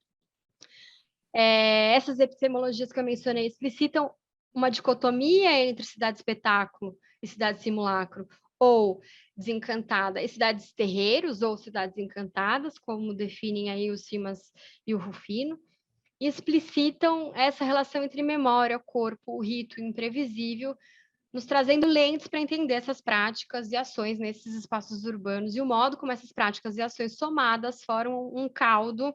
Essas epistemologias que eu mencionei explicitam uma dicotomia entre cidade-espetáculo e cidade-simulacro, ou desencantada, e cidades terreiros ou cidades encantadas, como definem aí o Simas e o Rufino, e explicitam essa relação entre memória, corpo, o rito imprevisível, nos trazendo lentes para entender essas práticas e ações nesses espaços urbanos e o modo como essas práticas e ações somadas formam um caldo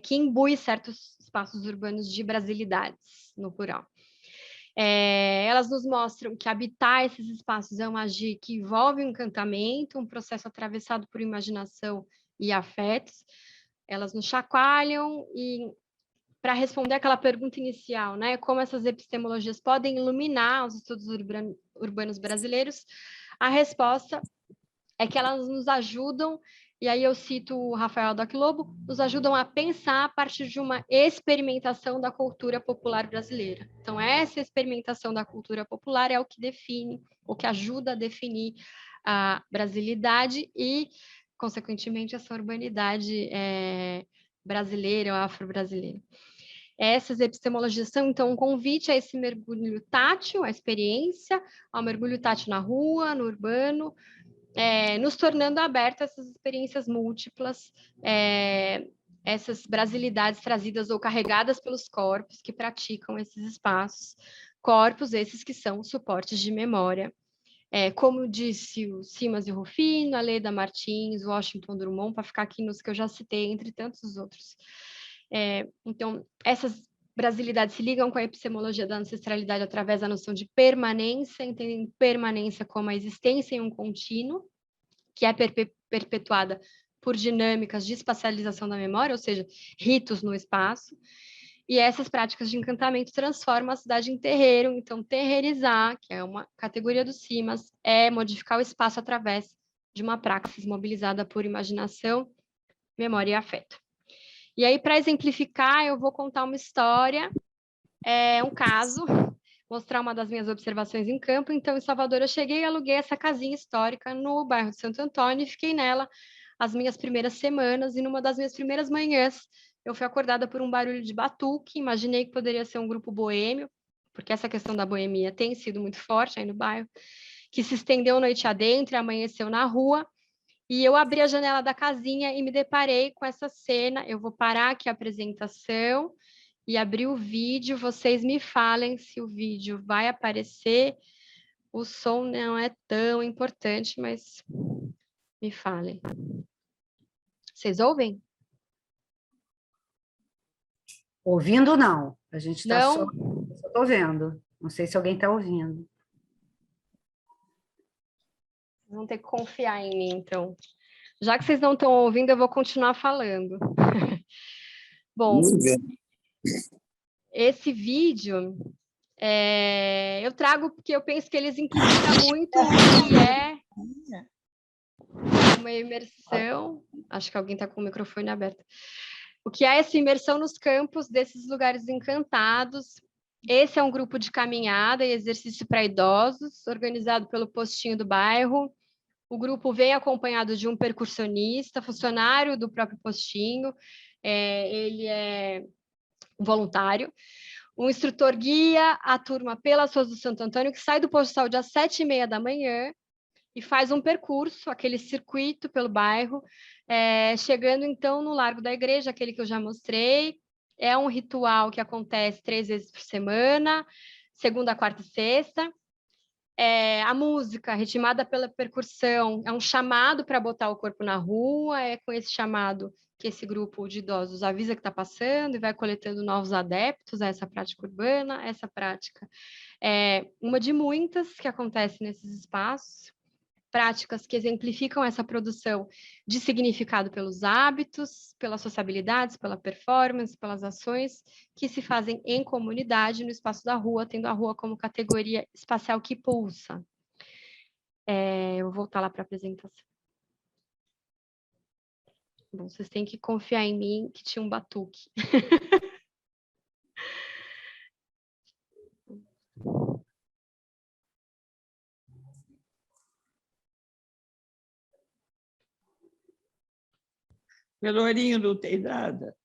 que imbui certos espaços urbanos de brasilidades, no plural. Elas nos mostram que habitar esses espaços é uma magia que envolve um encantamento, um processo atravessado por imaginação e afetos. Elas nos chacoalham e, para responder aquela pergunta inicial, né, como essas epistemologias podem iluminar os estudos urbanos brasileiros, a resposta é que elas nos ajudam, e aí eu cito o Rafael Doc Lobo, nos ajudam a pensar a partir de uma experimentação da cultura popular brasileira. Então, essa experimentação da cultura popular é o que define, o que ajuda a definir a brasilidade e, consequentemente, essa urbanidade brasileira ou afro-brasileira. Essas epistemologias são, então, um convite a esse mergulho tátil, a experiência, ao mergulho tátil na rua, no urbano, nos tornando abertos a essas experiências múltiplas, essas brasilidades trazidas ou carregadas pelos corpos que praticam esses espaços, corpos esses que são suportes de memória. Como disse o Simas e o Rufino, a Leda Martins, o Washington Drummond, para ficar aqui nos que eu já citei, entre tantos outros. Então, essas brasilidades se ligam com a epistemologia da ancestralidade através da noção de permanência, entendendo permanência como a existência em um contínuo, que é perpetuada por dinâmicas de espacialização da memória, ou seja, ritos no espaço. E essas práticas de encantamento transformam a cidade em terreiro. Então, terreirizar, que é uma categoria do Simas, é modificar o espaço através de uma praxis mobilizada por imaginação, memória e afeto. E aí, para exemplificar, eu vou contar uma história, um caso, mostrar uma das minhas observações em campo. Então, em Salvador, eu cheguei e aluguei essa casinha histórica no bairro de Santo Antônio e fiquei nela as minhas primeiras semanas. E numa das minhas primeiras manhãs, eu fui acordada por um barulho de batuque. Imaginei que poderia ser um grupo boêmio, porque essa questão da boemia tem sido muito forte aí no bairro, que se estendeu noite adentro e amanheceu na rua. E eu abri a janela da casinha e me deparei com essa cena. Eu vou parar aqui a apresentação e abrir o vídeo. Vocês me falem se o vídeo vai aparecer. O som não é tão importante, mas me falem. Vocês ouvem? Ouvindo, não. A gente está só... Não? Eu estou vendo. Não sei se alguém está ouvindo. Vão ter que confiar em mim, então. Já que vocês não estão ouvindo, eu vou continuar falando. Bom, esse vídeo eu trago porque eu penso que ele exemplifica muito o que é uma imersão. Acho que alguém está com o microfone aberto. O que é essa imersão nos campos desses lugares encantados. Esse é um grupo de caminhada e exercício para idosos, organizado pelo Postinho do Bairro. O grupo vem acompanhado de um percussionista, funcionário do próprio Postinho. Ele é voluntário. Um instrutor guia a turma pelas ruas do Santo Antônio, que sai do posto de saúde às 7h30 da manhã e faz um percurso, aquele circuito pelo bairro, chegando então no Largo da Igreja, aquele que eu já mostrei. É um ritual que acontece 3 vezes por semana, segunda, quarta e sexta. A música, ritmada pela percussão, é um chamado para botar o corpo na rua. É com esse chamado que esse grupo de idosos avisa que está passando e vai coletando novos adeptos a essa prática urbana. Essa prática é uma de muitas que acontece nesses espaços, práticas que exemplificam essa produção de significado pelos hábitos, pelas sociabilidades, pela performance, pelas ações que se fazem em comunidade no espaço da rua, tendo a rua como categoria espacial que pulsa. Eu vou voltar lá para a apresentação. Bom, vocês têm que confiar em mim que tinha um batuque. Pelourinho não tem nada.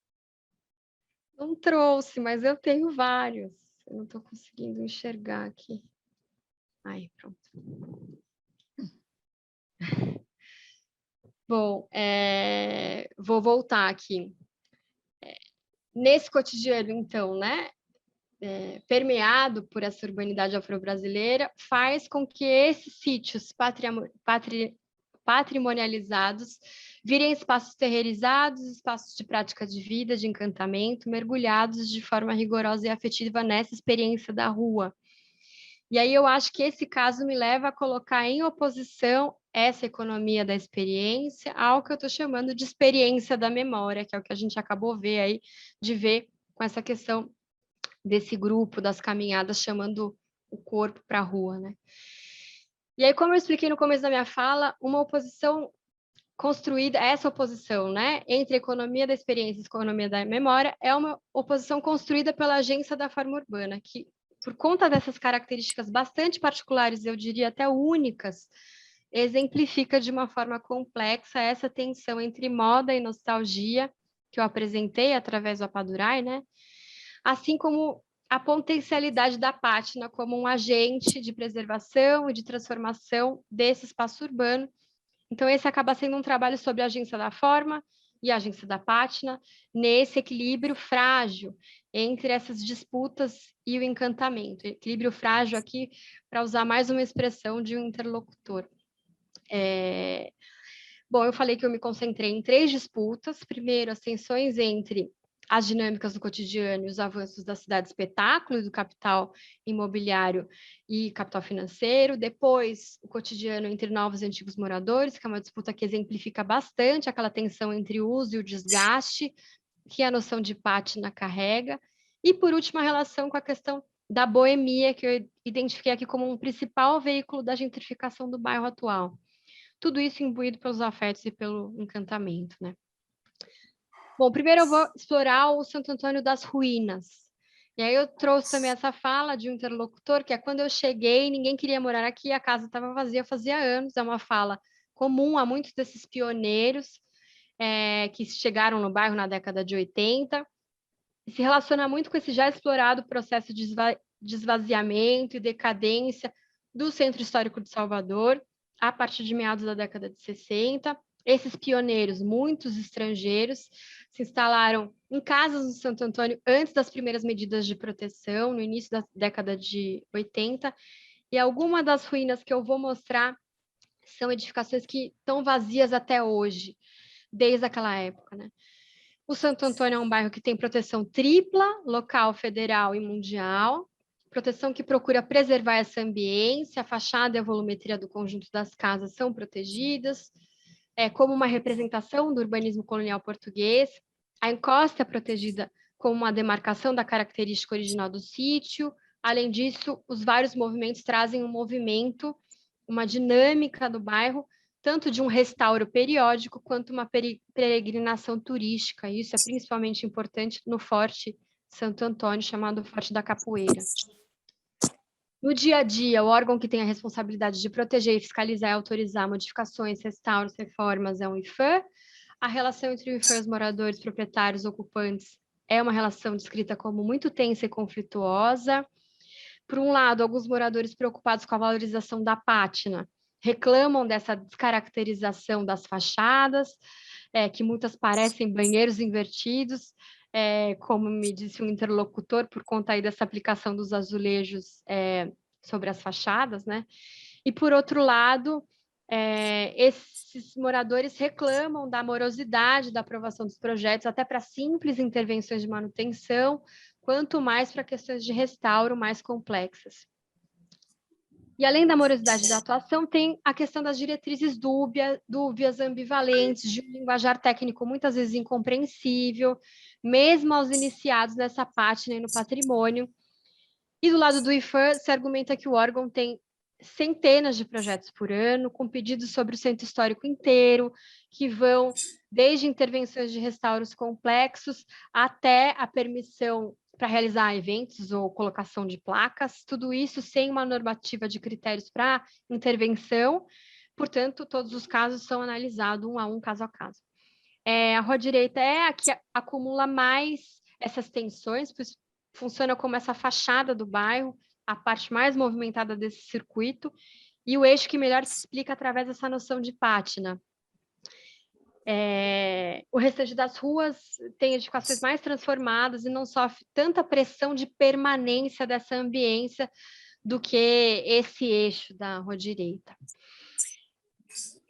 Não trouxe, mas eu tenho vários. Eu não estou conseguindo enxergar aqui. Aí, pronto. Bom, vou voltar aqui. Nesse cotidiano, então, né, permeado por essa urbanidade afro-brasileira, faz com que esses sítios patrimonializados virem espaços terreirizados, espaços de prática de vida, de encantamento, mergulhados de forma rigorosa e afetiva nessa experiência da rua. E aí eu acho que esse caso me leva a colocar em oposição essa economia da experiência ao que eu estou chamando de experiência da memória, que é o que a gente acabou de ver com essa questão desse grupo das caminhadas chamando o corpo para a rua, né? E aí, como eu expliquei no começo da minha fala, uma oposição construída, essa oposição, né, entre economia da experiência e economia da memória, é uma oposição construída pela agência da forma urbana, que, por conta dessas características bastante particulares, eu diria até únicas, exemplifica de uma forma complexa essa tensão entre moda e nostalgia, que eu apresentei através do Apadurai, né, assim como a potencialidade da pátina como um agente de preservação e de transformação desse espaço urbano. Então, esse acaba sendo um trabalho sobre a agência da forma e a agência da pátina, nesse equilíbrio frágil entre essas disputas e o encantamento. Equilíbrio frágil aqui, para usar mais uma expressão de um interlocutor. Bom, eu falei que eu me concentrei em 3 disputas. Primeiro, as tensões entre as dinâmicas do cotidiano e os avanços da cidade espetáculo e do capital imobiliário e capital financeiro. Depois, o cotidiano entre novos e antigos moradores, que é uma disputa que exemplifica bastante aquela tensão entre o uso e o desgaste, que a noção de pátina carrega. E, por último, a relação com a questão da boemia, que eu identifiquei aqui como um principal veículo da gentrificação do bairro atual. Tudo isso imbuído pelos afetos e pelo encantamento, né? Bom, primeiro eu vou explorar o Santo Antônio das Ruínas. E aí eu trouxe também essa fala de um interlocutor, que é quando eu cheguei, ninguém queria morar aqui, a casa estava vazia fazia anos. É uma fala comum a muitos desses pioneiros que chegaram no bairro na década de 80. E se relaciona muito com esse já explorado processo de esvaziamento e decadência do Centro Histórico de Salvador, a partir de meados da década de 60. Esses pioneiros, muitos estrangeiros, se instalaram em casas no Santo Antônio antes das primeiras medidas de proteção, no início da década de 80, e algumas das ruínas que eu vou mostrar são edificações que estão vazias até hoje, desde aquela época, né? O Santo Antônio é um bairro que tem proteção tripla, local, federal e mundial, proteção que procura preservar essa ambiência, a fachada e a volumetria do conjunto das casas são protegidas, como uma representação do urbanismo colonial português. A encosta é protegida como uma demarcação da característica original do sítio. Além disso, os vários movimentos trazem um movimento, uma dinâmica do bairro, tanto de um restauro periódico quanto uma peregrinação turística. Isso é principalmente importante no Forte Santo Antônio, chamado Forte da Capoeira. No dia a dia, o órgão que tem a responsabilidade de proteger, fiscalizar e autorizar modificações, restauros, reformas é um IFAM. A relação entre o IFAM e os moradores, proprietários, ocupantes é uma relação descrita como muito tensa e conflituosa. Por um lado, alguns moradores preocupados com a valorização da pátina reclamam dessa descaracterização das fachadas, que muitas parecem banheiros invertidos, como me disse um interlocutor, por conta aí dessa aplicação dos azulejos sobre as fachadas, né? E, por outro lado, esses moradores reclamam da morosidade da aprovação dos projetos, até para simples intervenções de manutenção, quanto mais para questões de restauro mais complexas. E, além da morosidade da atuação, tem a questão das diretrizes dúbias, ambivalentes, de um linguajar técnico muitas vezes incompreensível, mesmo aos iniciados nessa pátina e no patrimônio. E do lado do IFAM, se argumenta que o órgão tem centenas de projetos por ano, com pedidos sobre o centro histórico inteiro, que vão desde intervenções de restauros complexos até a permissão para realizar eventos ou colocação de placas, tudo isso sem uma normativa de critérios para intervenção. Portanto, todos os casos são analisados um a um, caso a caso. A rua direita é a que acumula mais essas tensões, pois funciona como essa fachada do bairro, a parte mais movimentada desse circuito, e o eixo que melhor se explica através dessa noção de pátina. O restante das ruas tem edificações mais transformadas e não sofre tanta pressão de permanência dessa ambiência do que esse eixo da rua direita.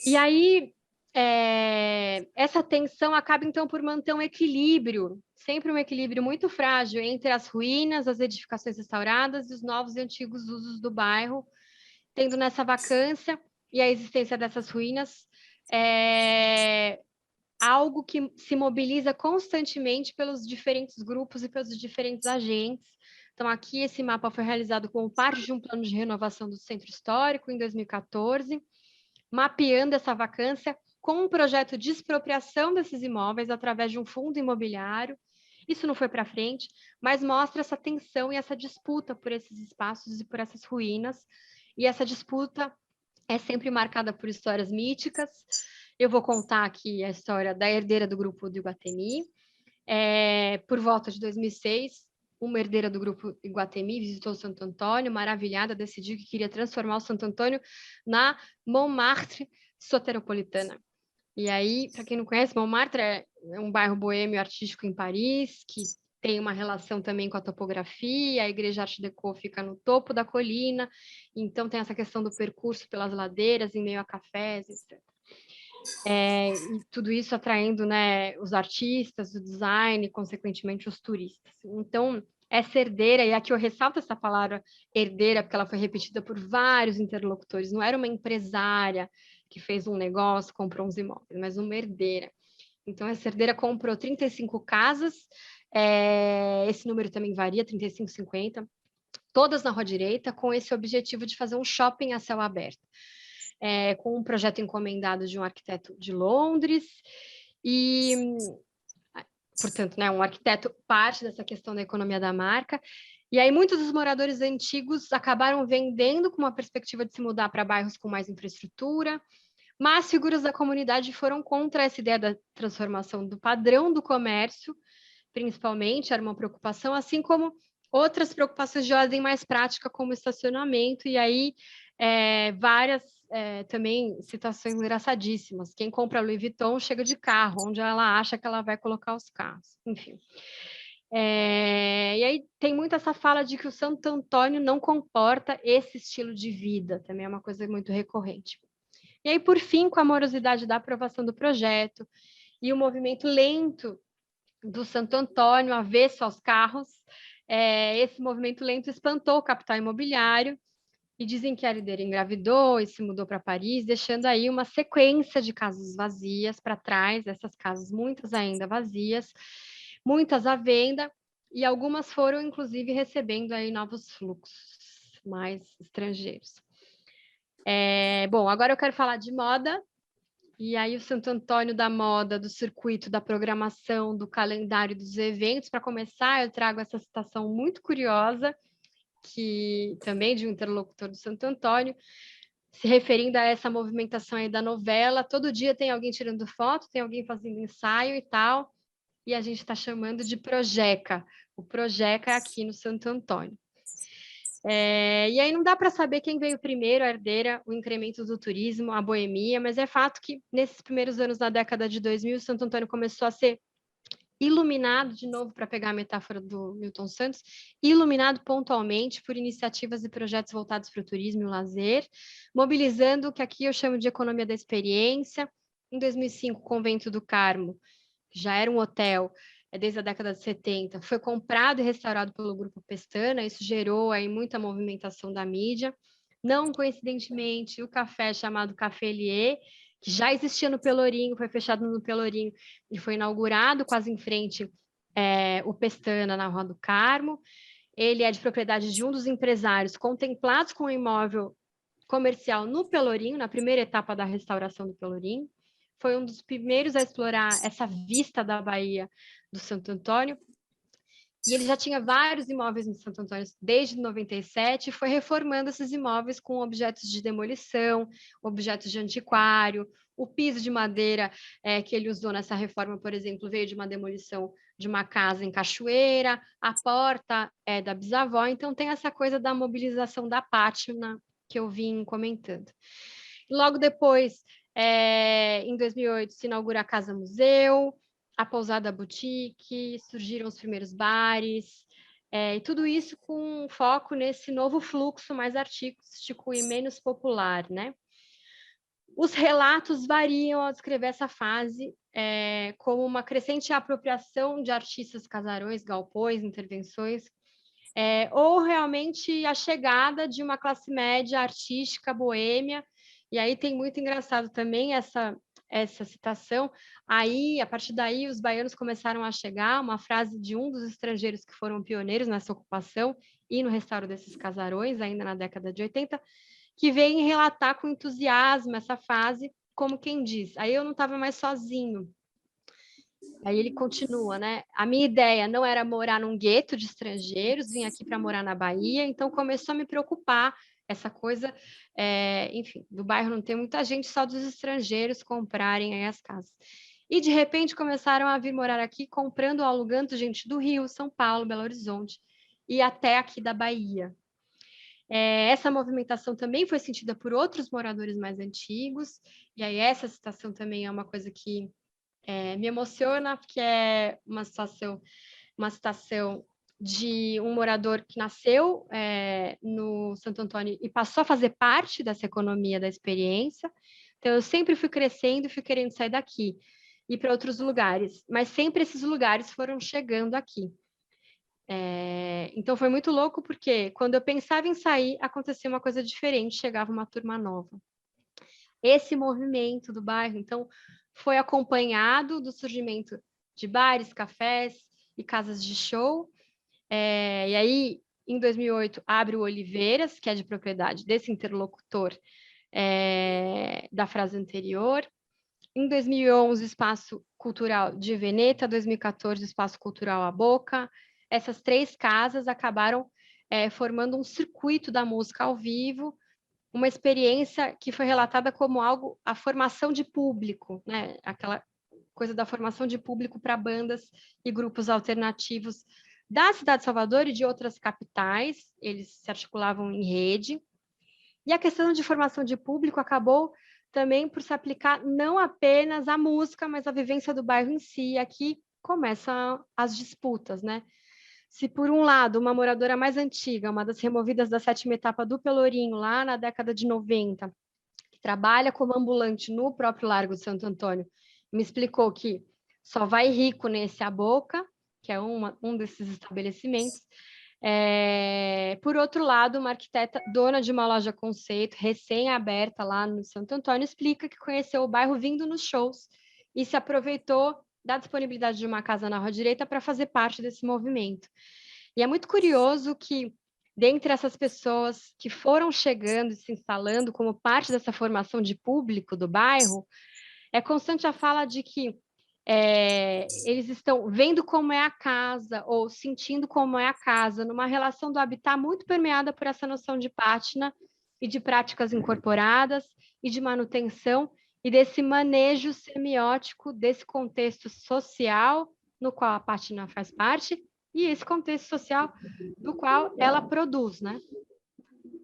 E aí, essa tensão acaba, então, por manter um equilíbrio sempre um equilíbrio muito frágil entre as ruínas, as edificações restauradas e os novos e antigos usos do bairro, tendo nessa vacância e a existência dessas ruínas algo que se mobiliza constantemente pelos diferentes grupos e pelos diferentes agentes. Então, aqui esse mapa foi realizado como parte de um plano de renovação do Centro Histórico em 2014, mapeando essa vacância com um projeto de expropriação desses imóveis através de um fundo imobiliário. Isso não foi para frente, mas mostra essa tensão e essa disputa por esses espaços e por essas ruínas. E essa disputa é sempre marcada por histórias míticas. Eu vou contar aqui a história da herdeira do grupo do Iguatemi. Por volta de 2006, uma herdeira do grupo Iguatemi visitou Santo Antônio, maravilhada, decidiu que queria transformar o Santo Antônio na Montmartre soteropolitana. E aí, para quem não conhece, Montmartre é um bairro boêmio artístico em Paris, que tem uma relação também com a topografia, a Igreja Art Deco fica no topo da colina, então tem essa questão do percurso pelas ladeiras, em meio a cafés, etc. E tudo isso atraindo, né, os artistas, o design, e, consequentemente, os turistas. Então, essa herdeira, e aqui eu ressalto essa palavra herdeira, porque ela foi repetida por vários interlocutores, não era uma empresária que fez um negócio, comprou uns imóveis, mas uma herdeira. Então, essa herdeira comprou 35 casas, esse número também varia, 35, 50, todas na Rua Direita, com esse objetivo de fazer um shopping a céu aberto. Com um projeto encomendado de um arquiteto de Londres, e, portanto, né, um arquiteto parte dessa questão da economia da marca, e aí muitos dos moradores antigos acabaram vendendo com uma perspectiva de se mudar para bairros com mais infraestrutura, mas figuras da comunidade foram contra essa ideia da transformação do padrão do comércio, principalmente, era uma preocupação, assim como outras preocupações de ordem mais prática, como estacionamento, e aí várias também situações engraçadíssimas. Quem compra Louis Vuitton chega de carro, onde ela acha que ela vai colocar os carros, enfim. E aí tem muito essa fala de que o Santo Antônio não comporta esse estilo de vida, também é uma coisa muito recorrente. E aí, por fim, com a morosidade da aprovação do projeto e o movimento lento do Santo Antônio, avesso aos carros, esse movimento lento espantou o capital imobiliário, e dizem que a herdeira engravidou e se mudou para Paris, deixando aí uma sequência de casas vazias para trás, essas casas, muitas ainda vazias, muitas à venda, e algumas foram, inclusive, recebendo aí novos fluxos mais estrangeiros. Bom, agora eu quero falar de moda, e aí o Santo Antônio da moda, do circuito, da programação, do calendário dos eventos. Para começar, eu trago essa citação muito curiosa, que também de um interlocutor do Santo Antônio, se referindo a essa movimentação aí da novela. Todo dia tem alguém tirando foto, tem alguém fazendo ensaio e tal, e a gente está chamando de Projeca. O Projeca é aqui no Santo Antônio. E aí não dá para saber quem veio primeiro, a herdeira, o incremento do turismo, a boemia, mas é fato que nesses primeiros anos da década de 2000, o Santo Antônio começou a ser iluminado, de novo, para pegar a metáfora do Milton Santos, iluminado pontualmente por iniciativas e projetos voltados para o turismo e o lazer, mobilizando o que aqui eu chamo de economia da experiência. Em 2005, o Convento do Carmo, que já era um hotel, desde a década de 70, foi comprado e restaurado pelo Grupo Pestana. Isso gerou aí muita movimentação da mídia. Não coincidentemente, o café chamado Café Lier, que já existia no Pelourinho, foi fechado no Pelourinho e foi inaugurado quase em frente o Pestana, na Rua do Carmo. Ele é de propriedade de um dos empresários contemplados com o imóvel comercial no Pelourinho, na primeira etapa da restauração do Pelourinho. Foi um dos primeiros a explorar essa vista da Baía do Santo Antônio, e ele já tinha vários imóveis no Santo Antônio desde 97, e foi reformando esses imóveis com objetos de demolição, objetos de antiquário. O piso de madeira que ele usou nessa reforma, por exemplo, veio de uma demolição de uma casa em Cachoeira, a porta é da bisavó, então tem essa coisa da mobilização da pátina que eu vim comentando. Logo depois, em 2008, se inaugura a Casa Museu, a Pousada Boutique, surgiram os primeiros bares, e tudo isso com foco nesse novo fluxo mais artístico e menos popular, né? Os relatos variam ao descrever essa fase como uma crescente apropriação de artistas, casarões, galpões, intervenções, ou realmente a chegada de uma classe média artística boêmia. E aí tem muito engraçado também essa citação. Aí, a partir daí, os baianos começaram a chegar, uma frase de um dos estrangeiros que foram pioneiros nessa ocupação e no restauro desses casarões, ainda na década de 80, que vem relatar com entusiasmo essa fase, como quem diz, aí eu não estava mais sozinho. Aí ele continua, né? A minha ideia não era morar num gueto de estrangeiros, vim aqui para morar na Bahia, então começou a me preocupar essa coisa, enfim, do bairro não ter muita gente, só dos estrangeiros comprarem aí as casas. E, de repente, começaram a vir morar aqui, comprando ou alugando gente do Rio, São Paulo, Belo Horizonte, e até aqui da Bahia. Essa movimentação também foi sentida por outros moradores mais antigos, e aí essa citação também é uma coisa que me emociona, porque é uma citação de um morador que nasceu no Santo Antônio e passou a fazer parte dessa economia da experiência. Então, eu sempre fui crescendo e fui querendo sair daqui e ir para outros lugares, mas sempre esses lugares foram chegando aqui. Então, foi muito louco, porque quando eu pensava em sair, acontecia uma coisa diferente, chegava uma turma nova. Esse movimento do bairro, então, foi acompanhado do surgimento de bares, cafés e casas de show. E aí, em 2008, abre o Oliveiras, que é de propriedade desse interlocutor da frase anterior. Em 2011, o Espaço Cultural de Veneta, 2014, o Espaço Cultural A Boca. Essas 3 casas acabaram formando um circuito da música ao vivo, uma experiência que foi relatada como algo, a formação de público, né? Aquela coisa da formação de público para bandas e grupos alternativos da cidade de Salvador e de outras capitais, eles se articulavam em rede. E a questão de formação de público acabou também por se aplicar não apenas à música, mas à vivência do bairro em si. E aqui começam as disputas, né? Se, por um lado, uma moradora mais antiga, uma das removidas da 7ª etapa do Pelourinho, lá na década de 90, que trabalha como ambulante no próprio Largo de Santo Antônio, me explicou que só vai rico nesse A Boca, que é um desses estabelecimentos. Por outro lado, uma arquiteta dona de uma loja conceito, recém-aberta lá no Santo Antônio, explica que conheceu o bairro vindo nos shows e se aproveitou da disponibilidade de uma casa na Rua Direita para fazer parte desse movimento. E é muito curioso que, dentre essas pessoas que foram chegando e se instalando como parte dessa formação de público do bairro, é constante a fala de que eles estão vendo como é a casa ou sentindo como é a casa, numa relação do habitat muito permeada por essa noção de pátina e de práticas incorporadas e de manutenção e desse manejo semiótico desse contexto social no qual a pátina faz parte e esse contexto social do qual ela produz, né?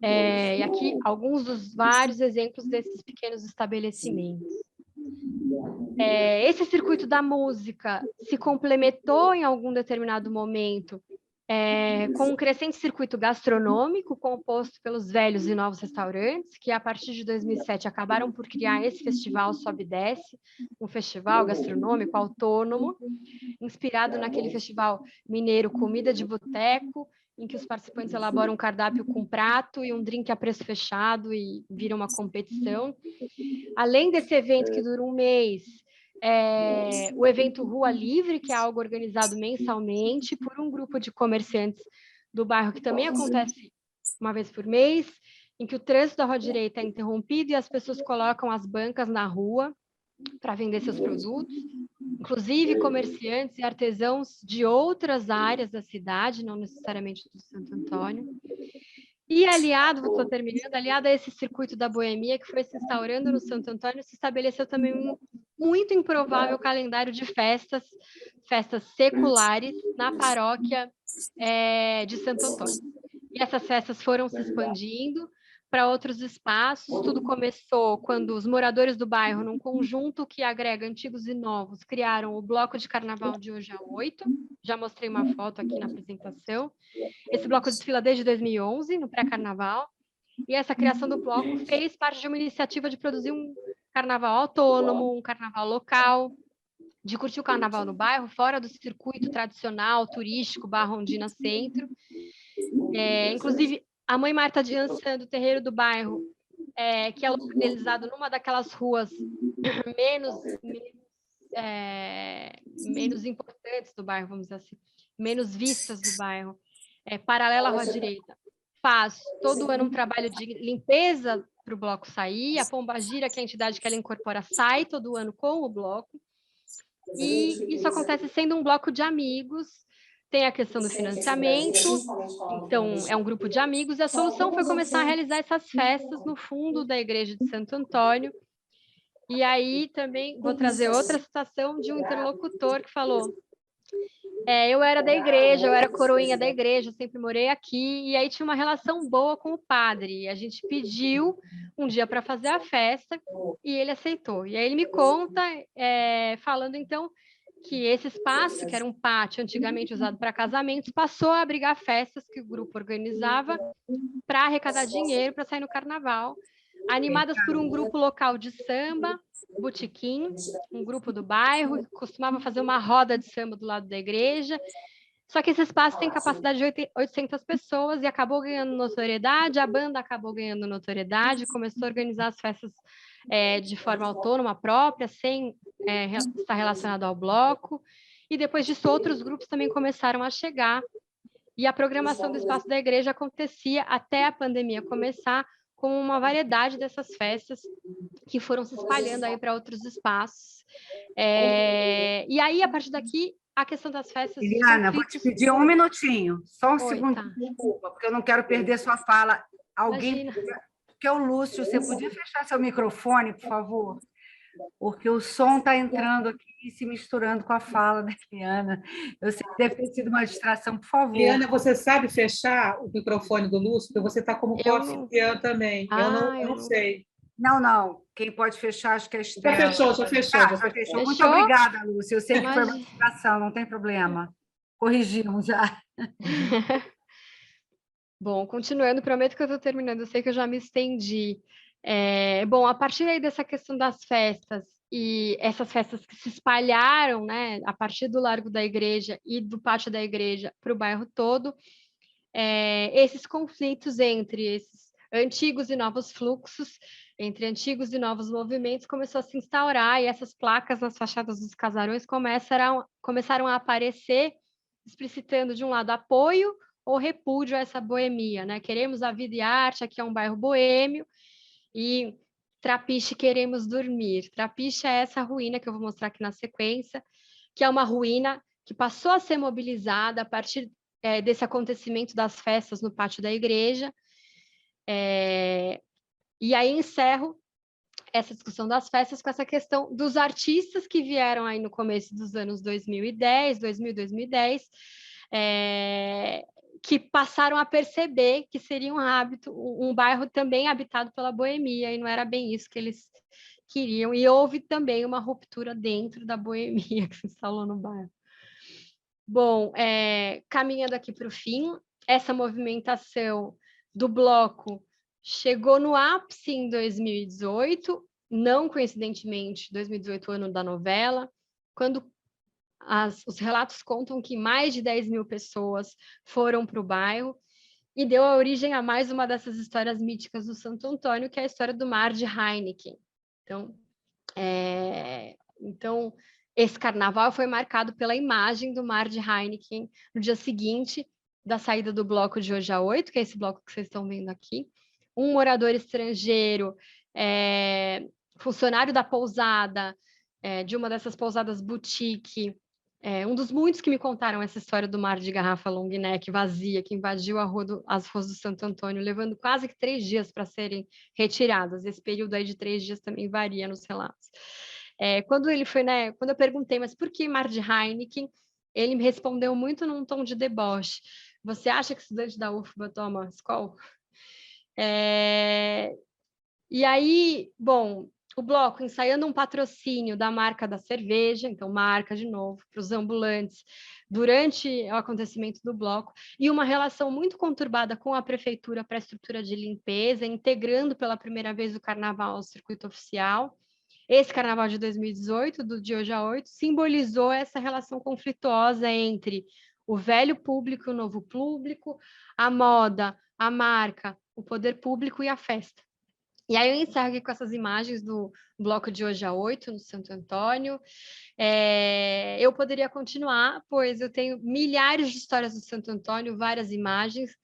E aqui alguns dos vários exemplos desses pequenos estabelecimentos. Esse circuito da música se complementou em algum determinado momento com um crescente circuito gastronômico composto pelos velhos e novos restaurantes, que a partir de 2007 acabaram por criar esse festival Sobe e Desce, um festival gastronômico autônomo, inspirado naquele festival mineiro Comida de Boteco, em que os participantes elaboram um cardápio com prato e um drink a preço fechado e vira uma competição. Além desse evento que dura um mês, o evento Rua Livre, que é algo organizado mensalmente por um grupo de comerciantes do bairro, que também acontece uma vez por mês, em que o trânsito da Rua Direita é interrompido e as pessoas colocam as bancas na rua para vender seus produtos, inclusive comerciantes e artesãos de outras áreas da cidade, não necessariamente do Santo Antônio. E aliado a esse circuito da boemia que foi se instaurando no Santo Antônio, se estabeleceu também um muito improvável calendário de festas seculares na paróquia de Santo Antônio. E essas festas foram se expandindo para outros espaços. Tudo começou quando os moradores do bairro, num conjunto que agrega antigos e novos, criaram o bloco de carnaval de hoje a 8. Já mostrei uma foto aqui na apresentação. Esse bloco desfila desde 2011, no pré-carnaval, e essa criação do bloco fez parte de uma iniciativa de produzir carnaval autônomo, um carnaval local, de curtir o carnaval no bairro, fora do circuito tradicional, turístico, Barra Ondina Centro. Inclusive, a Mãe Marta de Ançã, do terreiro do bairro, que é localizado numa daquelas ruas menos importantes do bairro, vamos dizer assim, menos vistas do bairro, paralela à Rua Direita, faz todo ano um trabalho de limpeza para o bloco sair. A Pombagira, que é a entidade que ela incorpora, sai todo ano com o bloco. E isso acontece sendo um bloco de amigos. Tem a questão do financiamento, então é um grupo de amigos, e a solução foi começar a realizar essas festas no fundo da igreja de Santo Antônio. E aí também vou trazer outra citação de um interlocutor que falou: eu era da igreja, eu era coroinha da igreja, sempre morei aqui, e aí tinha uma relação boa com o padre. A gente pediu um dia para fazer a festa e ele aceitou. E aí ele me conta, falando então que esse espaço, que era um pátio antigamente usado para casamentos, passou a abrigar festas que o grupo organizava para arrecadar dinheiro para sair no carnaval, animadas por um grupo local de samba, Botequim, um grupo do bairro, que costumava fazer uma roda de samba do lado da igreja. Só que esse espaço tem capacidade de 800 pessoas e acabou ganhando notoriedade, a banda acabou ganhando notoriedade, começou a organizar as festas de forma autônoma própria, sem estar relacionado ao bloco. E depois disso, outros grupos também começaram a chegar. E a programação do espaço da igreja acontecia até a pandemia começar, com uma variedade dessas festas que foram se espalhando aí para outros espaços. E aí, a partir daqui, a questão das festas... Liliana, vou te pedir um minutinho, só um segundo, tá. Desculpa, porque eu não quero perder sua fala. Alguém, Imagina. que é o Lúcio, você podia fechar seu microfone, por favor? Porque o som está entrando aqui e se misturando com a fala da Liliana. Eu sei que deve ter sido uma distração, por favor. Liliana, você sabe fechar o microfone do Lúcio? Porque você está como co-anfitriã também. Eu não sei. Não. Quem pode fechar, acho que é a Estela. Já fechou. Muito obrigada, Lúcia. Eu sei que foi uma distração, não tem problema. Corrigimos já. Bom, continuando, prometo que eu estou terminando, eu sei que eu já me estendi. Bom, a partir aí dessa questão das festas, e essas festas que se espalharam, né, a partir do Largo da Igreja e do Pátio da Igreja para o bairro todo, esses conflitos entre esses antigos e novos fluxos, entre antigos e novos movimentos, começou a se instaurar, e essas placas nas fachadas dos casarões começaram a aparecer, explicitando, de um lado, apoio ou repúdio a essa boemia, né? Queremos a vida e a arte, aqui é um bairro boêmio, e Trapiche, queremos dormir. Trapiche é essa ruína que eu vou mostrar aqui na sequência, que é uma ruína que passou a ser mobilizada a partir desse acontecimento das festas no pátio da igreja. E aí encerro essa discussão das festas com essa questão dos artistas que vieram aí no começo dos anos 2010, que passaram a perceber que seria um bairro também habitado pela boemia, e não era bem isso que eles queriam, e houve também uma ruptura dentro da boemia que se instalou no bairro. Bom, caminhando aqui para o fim, essa movimentação do bloco chegou no ápice em 2018, não coincidentemente, 2018, ano da novela, quando os relatos contam que mais de 10 mil pessoas foram para o bairro, e deu a origem a mais uma dessas histórias míticas do Santo Antônio, que é a história do Mar de Heineken. Então, esse carnaval foi marcado pela imagem do Mar de Heineken no dia seguinte da saída do bloco de Hoje à 8, que é esse bloco que vocês estão vendo aqui. Um morador estrangeiro, funcionário da pousada, de uma dessas pousadas boutique, um dos muitos que me contaram essa história do mar de garrafa long neck vazia, que invadiu as ruas do Santo Antônio, levando quase que 3 dias para serem retiradas. Esse período aí de 3 dias também varia nos relatos. Quando eu perguntei, mas por que mar de Heineken? Ele me respondeu muito num tom de deboche. Você acha que estudante da UFBA toma Skol? E aí, bom, o bloco ensaiando um patrocínio da marca da cerveja, então marca de novo para os ambulantes durante o acontecimento do bloco, e uma relação muito conturbada com a prefeitura para a estrutura de limpeza, integrando pela primeira vez o carnaval ao circuito oficial. Esse carnaval de 2018, do de hoje a 8, simbolizou essa relação conflituosa entre o velho público e o novo público, a moda, a marca, o poder público e a festa. E aí eu encerro aqui com essas imagens do bloco de hoje a 8, no Santo Antônio. Eu poderia continuar, pois eu tenho milhares de histórias do Santo Antônio, várias imagens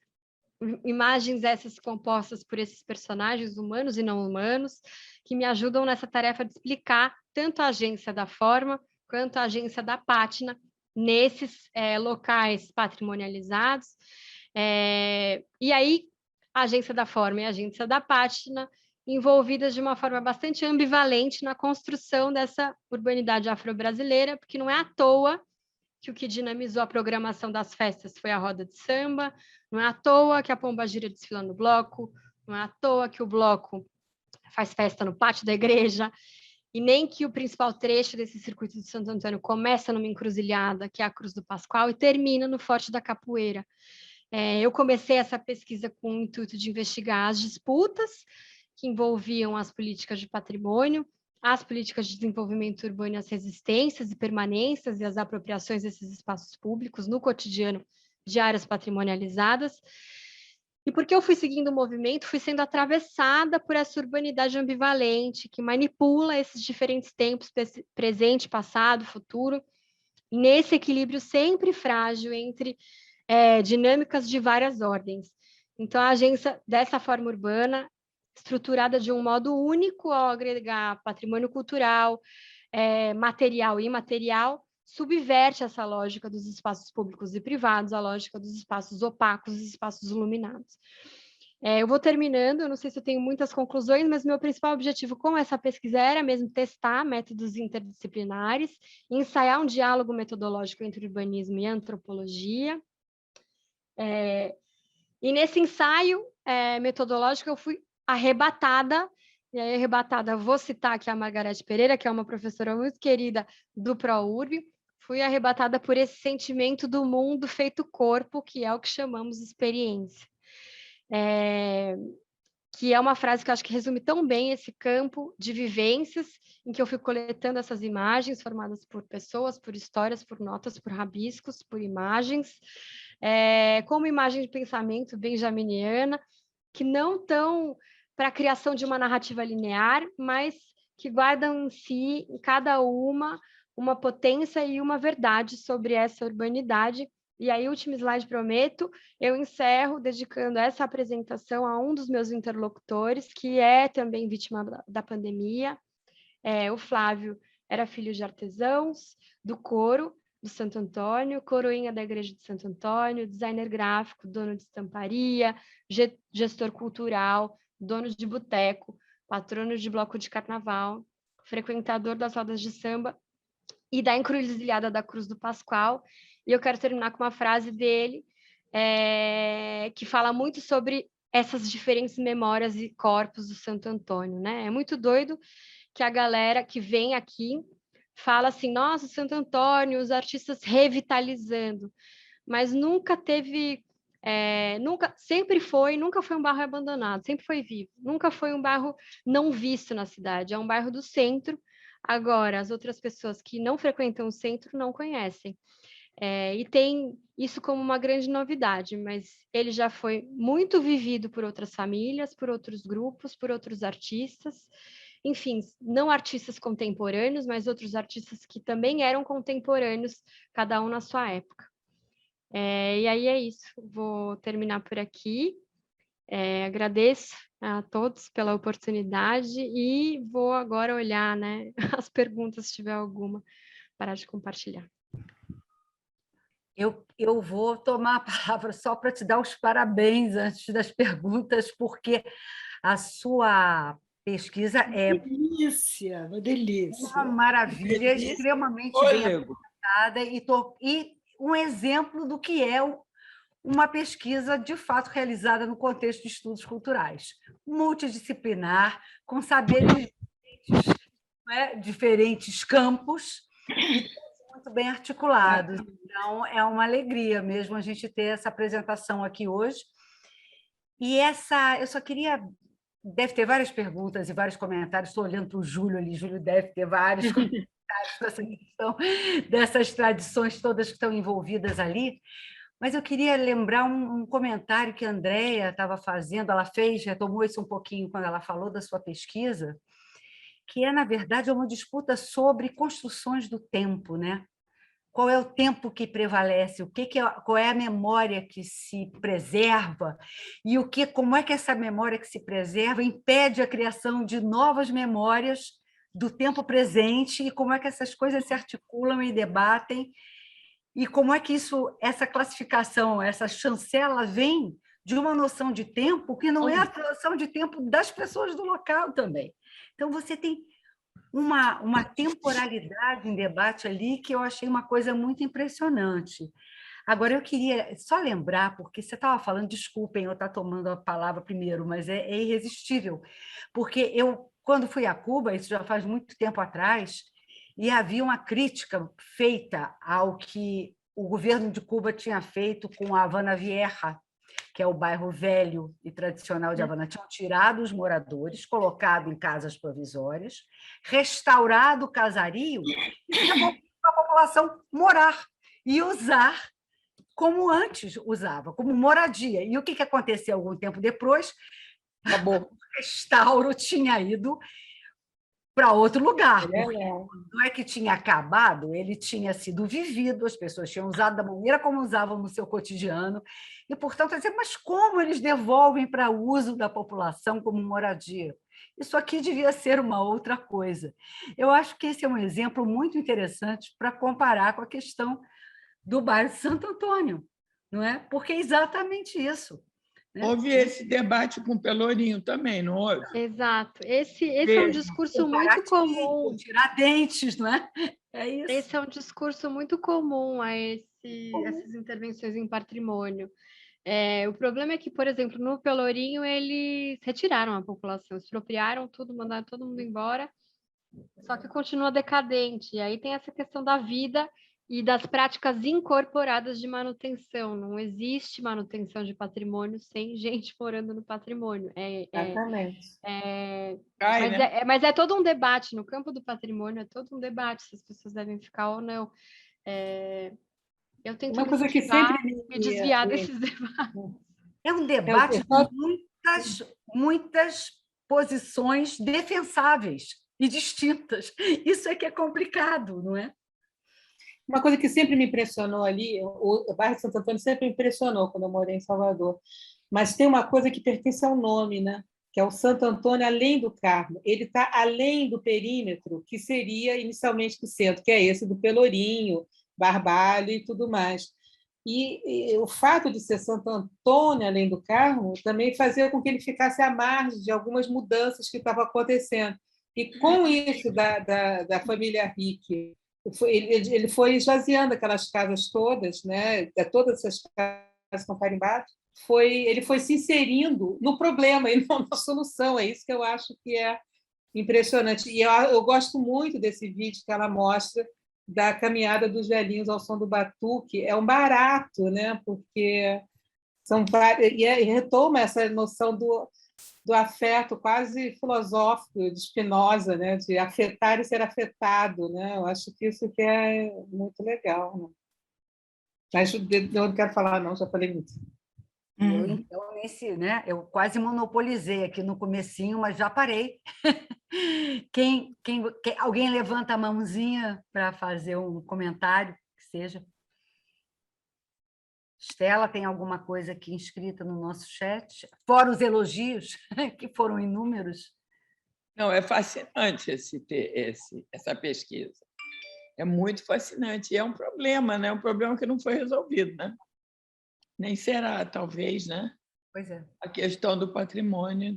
essas compostas por esses personagens humanos e não humanos, que me ajudam nessa tarefa de explicar tanto a agência da forma quanto a agência da pátina nesses locais patrimonializados. E aí, a agência da forma e a agência da pátina envolvidas de uma forma bastante ambivalente na construção dessa urbanidade afro-brasileira, porque não é à toa que o que dinamizou a programação das festas foi a roda de samba, não é à toa que a Pombagira desfila no bloco, não é à toa que o bloco faz festa no pátio da igreja, e nem que o principal trecho desse circuito de Santo Antônio começa numa encruzilhada, que é a Cruz do Pascoal, e termina no Forte da Capoeira. Eu comecei essa pesquisa com o intuito de investigar as disputas que envolviam as políticas de patrimônio, as políticas de desenvolvimento urbano, as resistências e permanências e as apropriações desses espaços públicos no cotidiano de áreas patrimonializadas. E porque eu fui seguindo o movimento, fui sendo atravessada por essa urbanidade ambivalente que manipula esses diferentes tempos, presente, passado, futuro, nesse equilíbrio sempre frágil entre dinâmicas de várias ordens. Então, a agência, dessa forma urbana, estruturada de um modo único ao agregar patrimônio cultural, material e imaterial, subverte essa lógica dos espaços públicos e privados, a lógica dos espaços opacos e espaços iluminados. Eu vou terminando, eu não sei se eu tenho muitas conclusões, mas meu principal objetivo com essa pesquisa era mesmo testar métodos interdisciplinares, ensaiar um diálogo metodológico entre urbanismo e antropologia. E nesse ensaio metodológico eu fui arrebatada, e aí arrebatada, vou citar aqui a Margarete Pereira, que é uma professora muito querida do ProURB, fui arrebatada por esse sentimento do mundo feito corpo, que é o que chamamos de experiência. Que é uma frase que eu acho que resume tão bem esse campo de vivências, em que eu fui coletando essas imagens formadas por pessoas, por histórias, por notas, por rabiscos, por imagens, como imagem de pensamento benjaminiana, que não estão para a criação de uma narrativa linear, mas que guardam em si, em cada uma potência e uma verdade sobre essa urbanidade. E aí, último slide, prometo, eu encerro dedicando essa apresentação a um dos meus interlocutores, que é também vítima da pandemia. O Flávio era filho de artesãos, do coro do Santo Antônio, coroinha da Igreja de Santo Antônio, designer gráfico, dono de estamparia, gestor cultural, dono de boteco, patrono de bloco de carnaval, frequentador das rodas de samba e da encruzilhada da Cruz do Pascoal. E eu quero terminar com uma frase dele, que fala muito sobre essas diferentes memórias e corpos do Santo Antônio, né? É muito doido que a galera que vem aqui fala assim, nossa, Santo Antônio, os artistas revitalizando, mas nunca teve, nunca foi um bairro abandonado, sempre foi vivo, nunca foi um bairro não visto na cidade, é um bairro do centro. Agora, as outras pessoas que não frequentam o centro não conhecem. E tem isso como uma grande novidade, mas ele já foi muito vivido por outras famílias, por outros grupos, por outros artistas, enfim, não artistas contemporâneos, mas outros artistas que também eram contemporâneos, cada um na sua época. E aí é isso, vou terminar por aqui. Agradeço a todos pela oportunidade e vou agora olhar, né, as perguntas, se tiver alguma, parar de compartilhar. Eu vou tomar a palavra só para te dar os parabéns antes das perguntas, porque a sua pesquisa é uma delícia. Uma maravilha, extremamente bem apresentada e um exemplo do que é uma pesquisa, de fato, realizada no contexto de estudos culturais, multidisciplinar, com saberes diferentes campos e muito bem articulados. Então, é uma alegria mesmo a gente ter essa apresentação aqui hoje. E eu só queria deve ter várias perguntas e vários comentários. Estou olhando para o Júlio ali. Júlio deve ter vários comentários com essa questão dessas tradições todas que estão envolvidas ali. Mas eu queria lembrar um comentário que a Andrea estava fazendo. Ela retomou isso um pouquinho quando ela falou da sua pesquisa, que na verdade, uma disputa sobre construções do tempo, né? Qual é o tempo que prevalece, qual é a memória que se preserva e como é que essa memória que se preserva impede a criação de novas memórias do tempo presente e como é que essas coisas se articulam e debatem e como é que essa classificação, essa chancela vem de uma noção de tempo que não é a noção de tempo das pessoas do local também. Então, você tem uma temporalidade em debate ali que eu achei uma coisa muito impressionante. Agora, eu queria só lembrar, porque você estava falando, desculpem eu estar tomando a palavra primeiro, mas é irresistível, porque eu, quando fui a Cuba, isso já faz muito tempo atrás, e havia uma crítica feita ao que o governo de Cuba tinha feito com a Havana Vieja, que é o bairro velho e tradicional de Havana. Tinham tirado os moradores, colocado em casas provisórias, restaurado o casario e a população morar e usar como antes usava, como moradia. E o que aconteceu algum tempo depois? Acabou. O restauro tinha ido para outro lugar. Não é que tinha acabado, ele tinha sido vivido, as pessoas tinham usado da maneira como usavam no seu cotidiano, e, portanto, mas como eles devolvem para o uso da população como moradia? Isso aqui devia ser uma outra coisa. Eu acho que esse é um exemplo muito interessante para comparar com a questão do bairro de Santo Antônio, não é? Porque é exatamente isso. Houve esse debate com o Pelourinho também, não houve? Exato. Esse é um discurso muito comum. Tiradentes, não é? É isso. Esse é um discurso muito comum a essas intervenções em patrimônio. O problema é que, por exemplo, no Pelourinho, eles retiraram a população, expropriaram tudo, mandaram todo mundo embora, só que continua decadente. E aí tem essa questão da vida e das práticas incorporadas de manutenção. Não existe manutenção de patrimônio sem gente morando no patrimônio. Exatamente. Mas é todo um debate. No campo do patrimônio, é todo um debate se as pessoas devem ficar ou não. Eu tento Uma coisa que sempre me desviar desses debates. É um debate com muitas posições defensáveis e distintas. Isso é que é complicado, não é? Uma coisa que sempre me impressionou ali, o bairro de Santo Antônio sempre me impressionou quando eu morei em Salvador, mas tem uma coisa que pertence ao nome, né? Que é o Santo Antônio além do Carmo. Ele está além do perímetro que seria inicialmente do centro, que é esse do Pelourinho, Barbalho e tudo mais. E o fato de ser Santo Antônio além do Carmo também fazia com que ele ficasse à margem de algumas mudanças que estavam acontecendo. E com isso da família Rick, ele foi esvaziando aquelas casas todas, né? Todas essas casas estão carimbadas, ele foi se inserindo no problema e não na solução. É isso que eu acho que é impressionante. E eu gosto muito desse vídeo que ela mostra da caminhada dos velhinhos ao som do batuque. É um barato, né? Porque são e retoma essa noção do afeto quase filosófico de Spinoza, né? De afetar e ser afetado, né? Eu acho que isso que é muito legal, né? Mas eu não quero falar, não, já falei muito. Então, eu quase monopolizei aqui no comecinho, mas já parei. Alguém levanta a mãozinha para fazer um comentário, que seja. Estela, tem alguma coisa aqui inscrita no nosso chat? Fora os elogios, que foram inúmeros. Não, é fascinante essa pesquisa. É muito fascinante. E é um problema, né? Um problema que não foi resolvido, né? Nem será, talvez, né? Pois é. A questão do patrimônio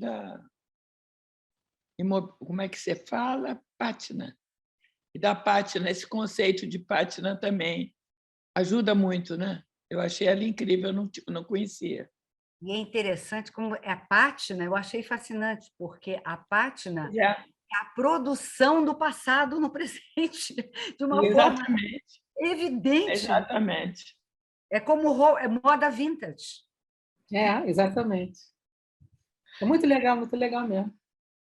como é que você fala? Pátina. E da pátina, esse conceito de pátina também ajuda muito, né? Eu achei ela incrível, eu não conhecia. E é interessante como a pátina, eu achei fascinante, porque a pátina é a produção do passado no presente, de uma forma evidente. Exatamente. É como moda vintage. Exatamente. É muito legal mesmo.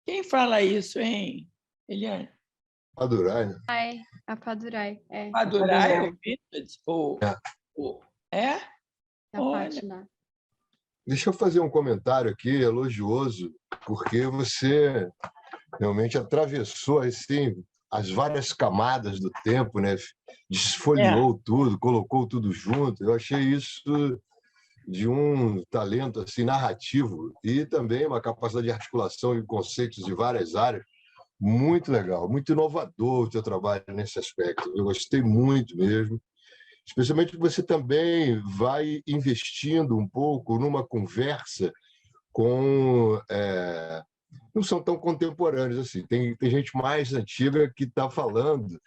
Quem fala isso, hein, Eliane? Padurai, né? A Padurai, é. Padurai, o Vintage? É? A Olha. Pátina. Deixa eu fazer um comentário aqui elogioso, porque você realmente atravessou assim, as várias camadas do tempo, né? Desfolheou tudo, colocou tudo junto. Eu achei isso de um talento assim, narrativo e também uma capacidade de articulação de conceitos de várias áreas muito legal, muito inovador o teu trabalho nesse aspecto. Eu gostei muito mesmo. Especialmente porque você também vai investindo um pouco numa conversa com... não são tão contemporâneos assim. Tem gente mais antiga que está falando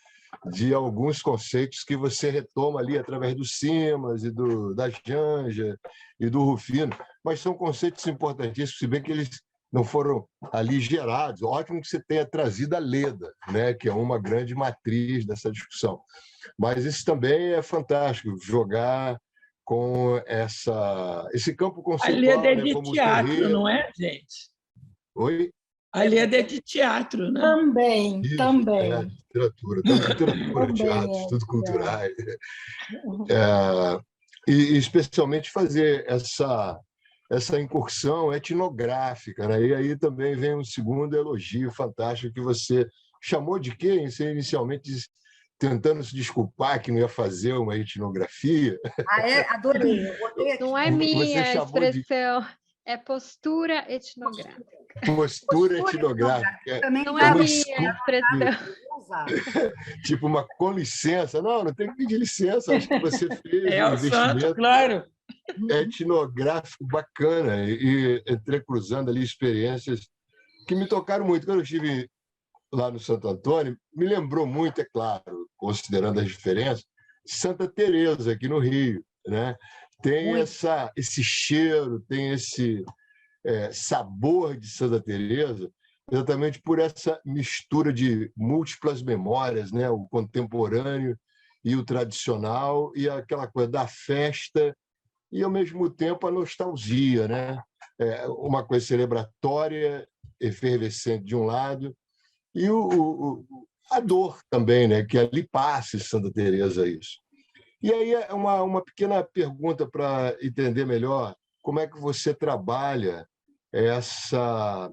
de alguns conceitos que você retoma ali através do Simas e da Janja e do Rufino, mas são conceitos importantíssimos, se bem que eles não foram ali gerados. Ótimo que você tenha trazido a Leda, né, que é uma grande matriz dessa discussão. Mas isso também é fantástico, jogar com esse campo A conceitual, Leda é né, de como teatro, terreiro. não é, gente? Oi? A Leda é de teatro, né? Também, Isso, também. literatura, literatura, teatro, Também estudo culturais. é. E especialmente fazer essa incursão etnográfica, né? E aí também vem um segundo elogio fantástico que você chamou de quê? Você inicialmente tentando se desculpar que não ia fazer uma etnografia. Adorei. Eu botei aqui. Não é Você minha a chamou de expressão, é postura etnográfica. postura etnográfica. Também Não É é uma minha a expressão. tipo uma com licença. Não tem que pedir licença. Acho que você fez É um o santo, investimento claro. etnográfico bacana e entrecruzando ali experiências que me tocaram muito. Quando eu estive lá no Santo Antônio, me lembrou muito, é claro, considerando as diferenças, Santa Teresa aqui no Rio, né? Tem esse cheiro, tem esse sabor de Santa Teresa, exatamente por essa mistura de múltiplas memórias, né? O contemporâneo e o tradicional, e aquela coisa da festa e, ao mesmo tempo, a nostalgia, né? Uma coisa celebratória, efervescente de um lado, e a dor também, né? Que ali passa Santa Teresa isso. E aí é uma pequena pergunta para entender melhor como é que você trabalha essa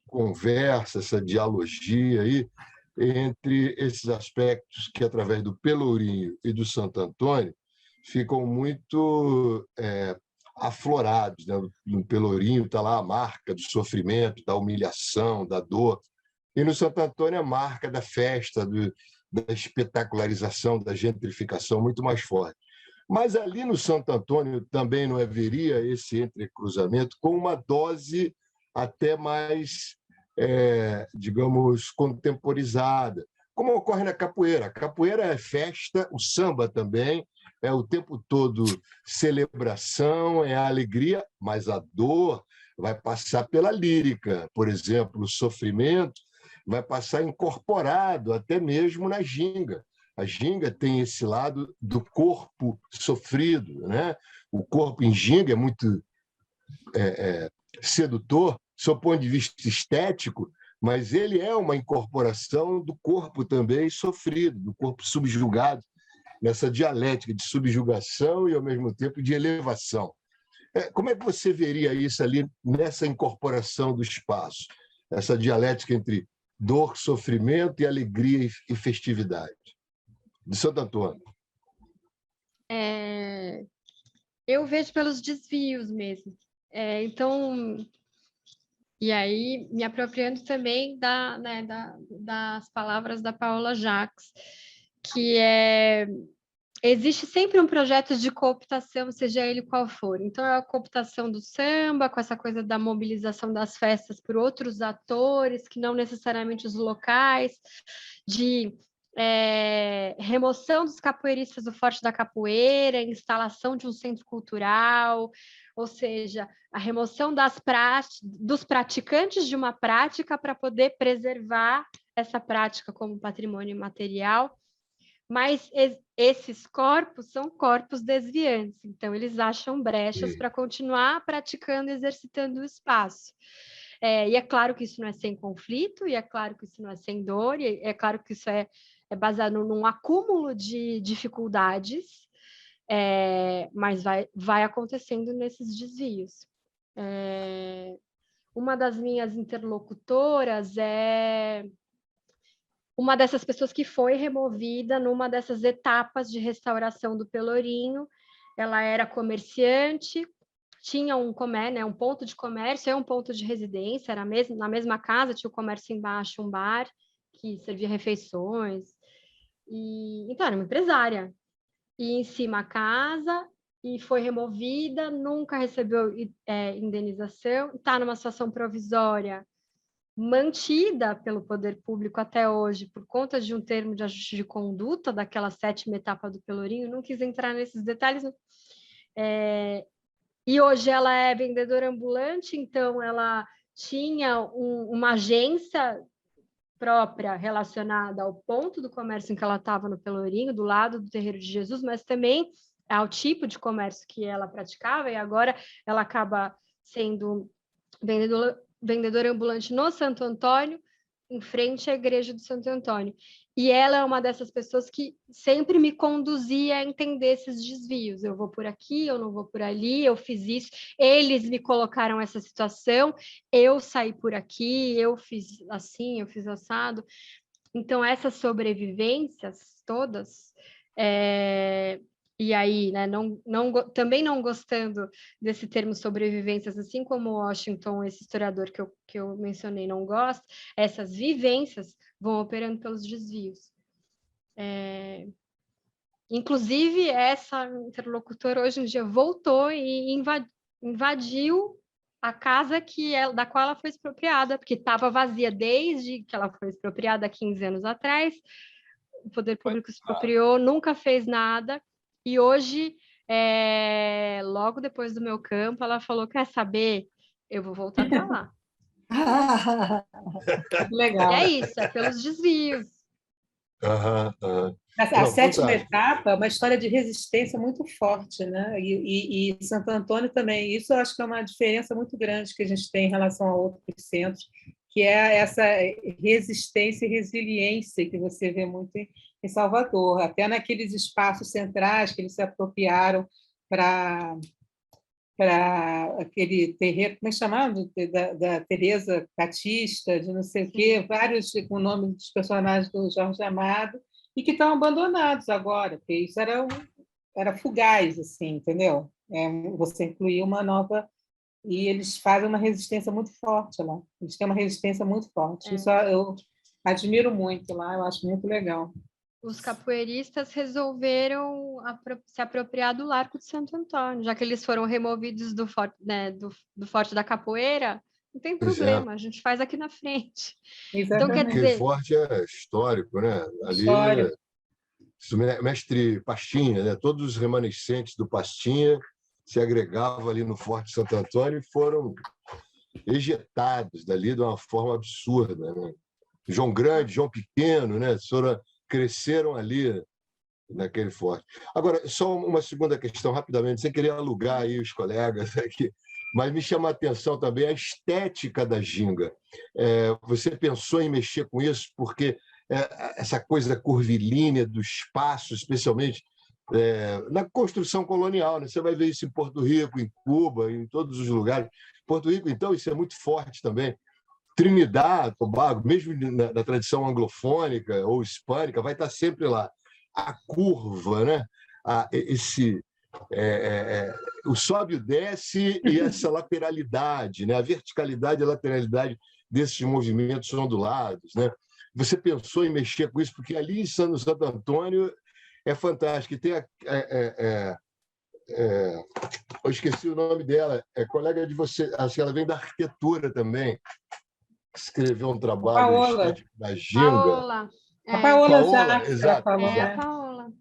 conversa, essa dialogia aí entre esses aspectos que, através do Pelourinho e do Santo Antônio, ficam muito aflorados, né? No Pelourinho está lá a marca do sofrimento, da humilhação, da dor, e no Santo Antônio a marca da festa, da espetacularização, da gentrificação muito mais forte. Mas ali no Santo Antônio também não haveria esse entrecruzamento com uma dose até mais, digamos, contemporizada, como ocorre na capoeira. A capoeira é festa, o samba também, é o tempo todo celebração, é a alegria, mas a dor vai passar pela lírica, por exemplo, o sofrimento vai passar incorporado até mesmo na ginga. A ginga tem esse lado do corpo sofrido, né? O corpo em ginga é muito sedutor, sob o ponto de vista estético, mas ele é uma incorporação do corpo também sofrido, do corpo subjugado, nessa dialética de subjugação e, ao mesmo tempo, de elevação. Como é que você veria isso ali nessa incorporação do espaço? Essa dialética entre dor, sofrimento e alegria e festividade. De Santo Antônio. Eu vejo pelos desvios mesmo. Então, e aí me apropriando também das palavras da Paola Jacques, que existe sempre um projeto de cooptação, seja ele qual for. Então, é a cooptação do samba, com essa coisa da mobilização das festas por outros atores, que não necessariamente os locais, de remoção dos capoeiristas do Forte da Capoeira, instalação de um centro cultural, ou seja, a remoção dos praticantes de uma prática para poder preservar essa prática como patrimônio imaterial. Mas esses corpos são corpos desviantes, então eles acham brechas para continuar praticando e exercitando o espaço. E é claro que isso não é sem conflito, e é claro que isso não é sem dor, e é claro que isso é baseado num acúmulo de dificuldades, mas vai acontecendo nesses desvios. Uma das minhas interlocutoras é uma dessas pessoas que foi removida numa dessas etapas de restauração do Pelourinho. Ela era comerciante, tinha um comércio, né, um ponto de comércio e um ponto de residência, era na mesma casa, tinha o comércio embaixo, um bar que servia refeições. Então, era uma empresária. E em cima a casa, e foi removida, nunca recebeu indenização, está numa situação provisória mantida pelo poder público até hoje por conta de um termo de ajuste de conduta daquela 7ª etapa do Pelourinho, não quis entrar nesses detalhes. E hoje ela é vendedora ambulante, então ela tinha uma agência própria relacionada ao ponto do comércio em que ela estava no Pelourinho, do lado do Terreiro de Jesus, mas também ao tipo de comércio que ela praticava, e agora ela acaba sendo vendedora ambulante no Santo Antônio, em frente à igreja do Santo Antônio. E ela é uma dessas pessoas que sempre me conduzia a entender esses desvios. Eu vou por aqui, eu não vou por ali, eu fiz isso, eles me colocaram essa situação, eu saí por aqui, eu fiz assim, eu fiz assado. Então, essas sobrevivências todas... E aí, né, também não gostando desse termo sobrevivências, assim como Washington, esse historiador que eu mencionei, não gosta, essas vivências vão operando pelos desvios. Inclusive, essa interlocutora hoje em dia voltou e invadiu a casa da qual ela foi expropriada, porque estava vazia desde que ela foi expropriada há 15 anos atrás. O poder público expropriou, nunca fez nada. E hoje, logo depois do meu campo, ela falou, quer saber? Eu vou voltar para lá. Legal. E é isso, é pelos desvios. A 7ª etapa é uma história de resistência muito forte, né? E Santo Antônio também. Isso eu acho que é uma diferença muito grande que a gente tem em relação a outros centros, que é essa resistência e resiliência que você vê muito em Salvador, até naqueles espaços centrais que eles se apropriaram para aquele terreiro, como é chamado? Da Teresa Batista, de não sei o quê, vários com o nome dos personagens do Jorge Amado, e que estão abandonados agora, porque isso era fugaz, assim, entendeu? Você incluir uma nova... E eles fazem uma resistência muito forte lá. Eles têm uma resistência muito forte. Isso eu admiro muito lá, eu acho muito legal. Os capoeiristas resolveram se apropriar do Largo de Santo Antônio, já que eles foram removidos do Forte, né, do Forte da Capoeira, não tem problema, a gente faz aqui na frente. Exatamente. Então, quer dizer... Aquele forte é histórico, né? Ali, mestre Pastinha, né? Todos os remanescentes do Pastinha se agregavam ali no Forte Santo Antônio e foram ejetados dali de uma forma absurda, né? João Grande, João Pequeno, né? Cresceram ali naquele forte. Agora, só uma segunda questão, rapidamente, sem querer alugar aí os colegas aqui, mas me chama a atenção também a estética da ginga. Você pensou em mexer com isso porque essa coisa curvilínea do espaço, especialmente na construção colonial, né? Você vai ver isso em Porto Rico, em Cuba, em todos os lugares. Porto Rico, então, isso é muito forte também. Trinidad, Tobago, mesmo na tradição anglofônica ou hispânica, vai estar sempre lá. A curva, né? O sobe e o desce e essa lateralidade, né? A verticalidade e a lateralidade desses movimentos ondulados, né? Você pensou em mexer com isso? Porque ali em Santo Antônio é fantástico. E tem eu esqueci o nome dela, é colega de você, acho que ela vem da arquitetura também, escreveu um trabalho estético da ginga. Paola. Paola, exato. Paola.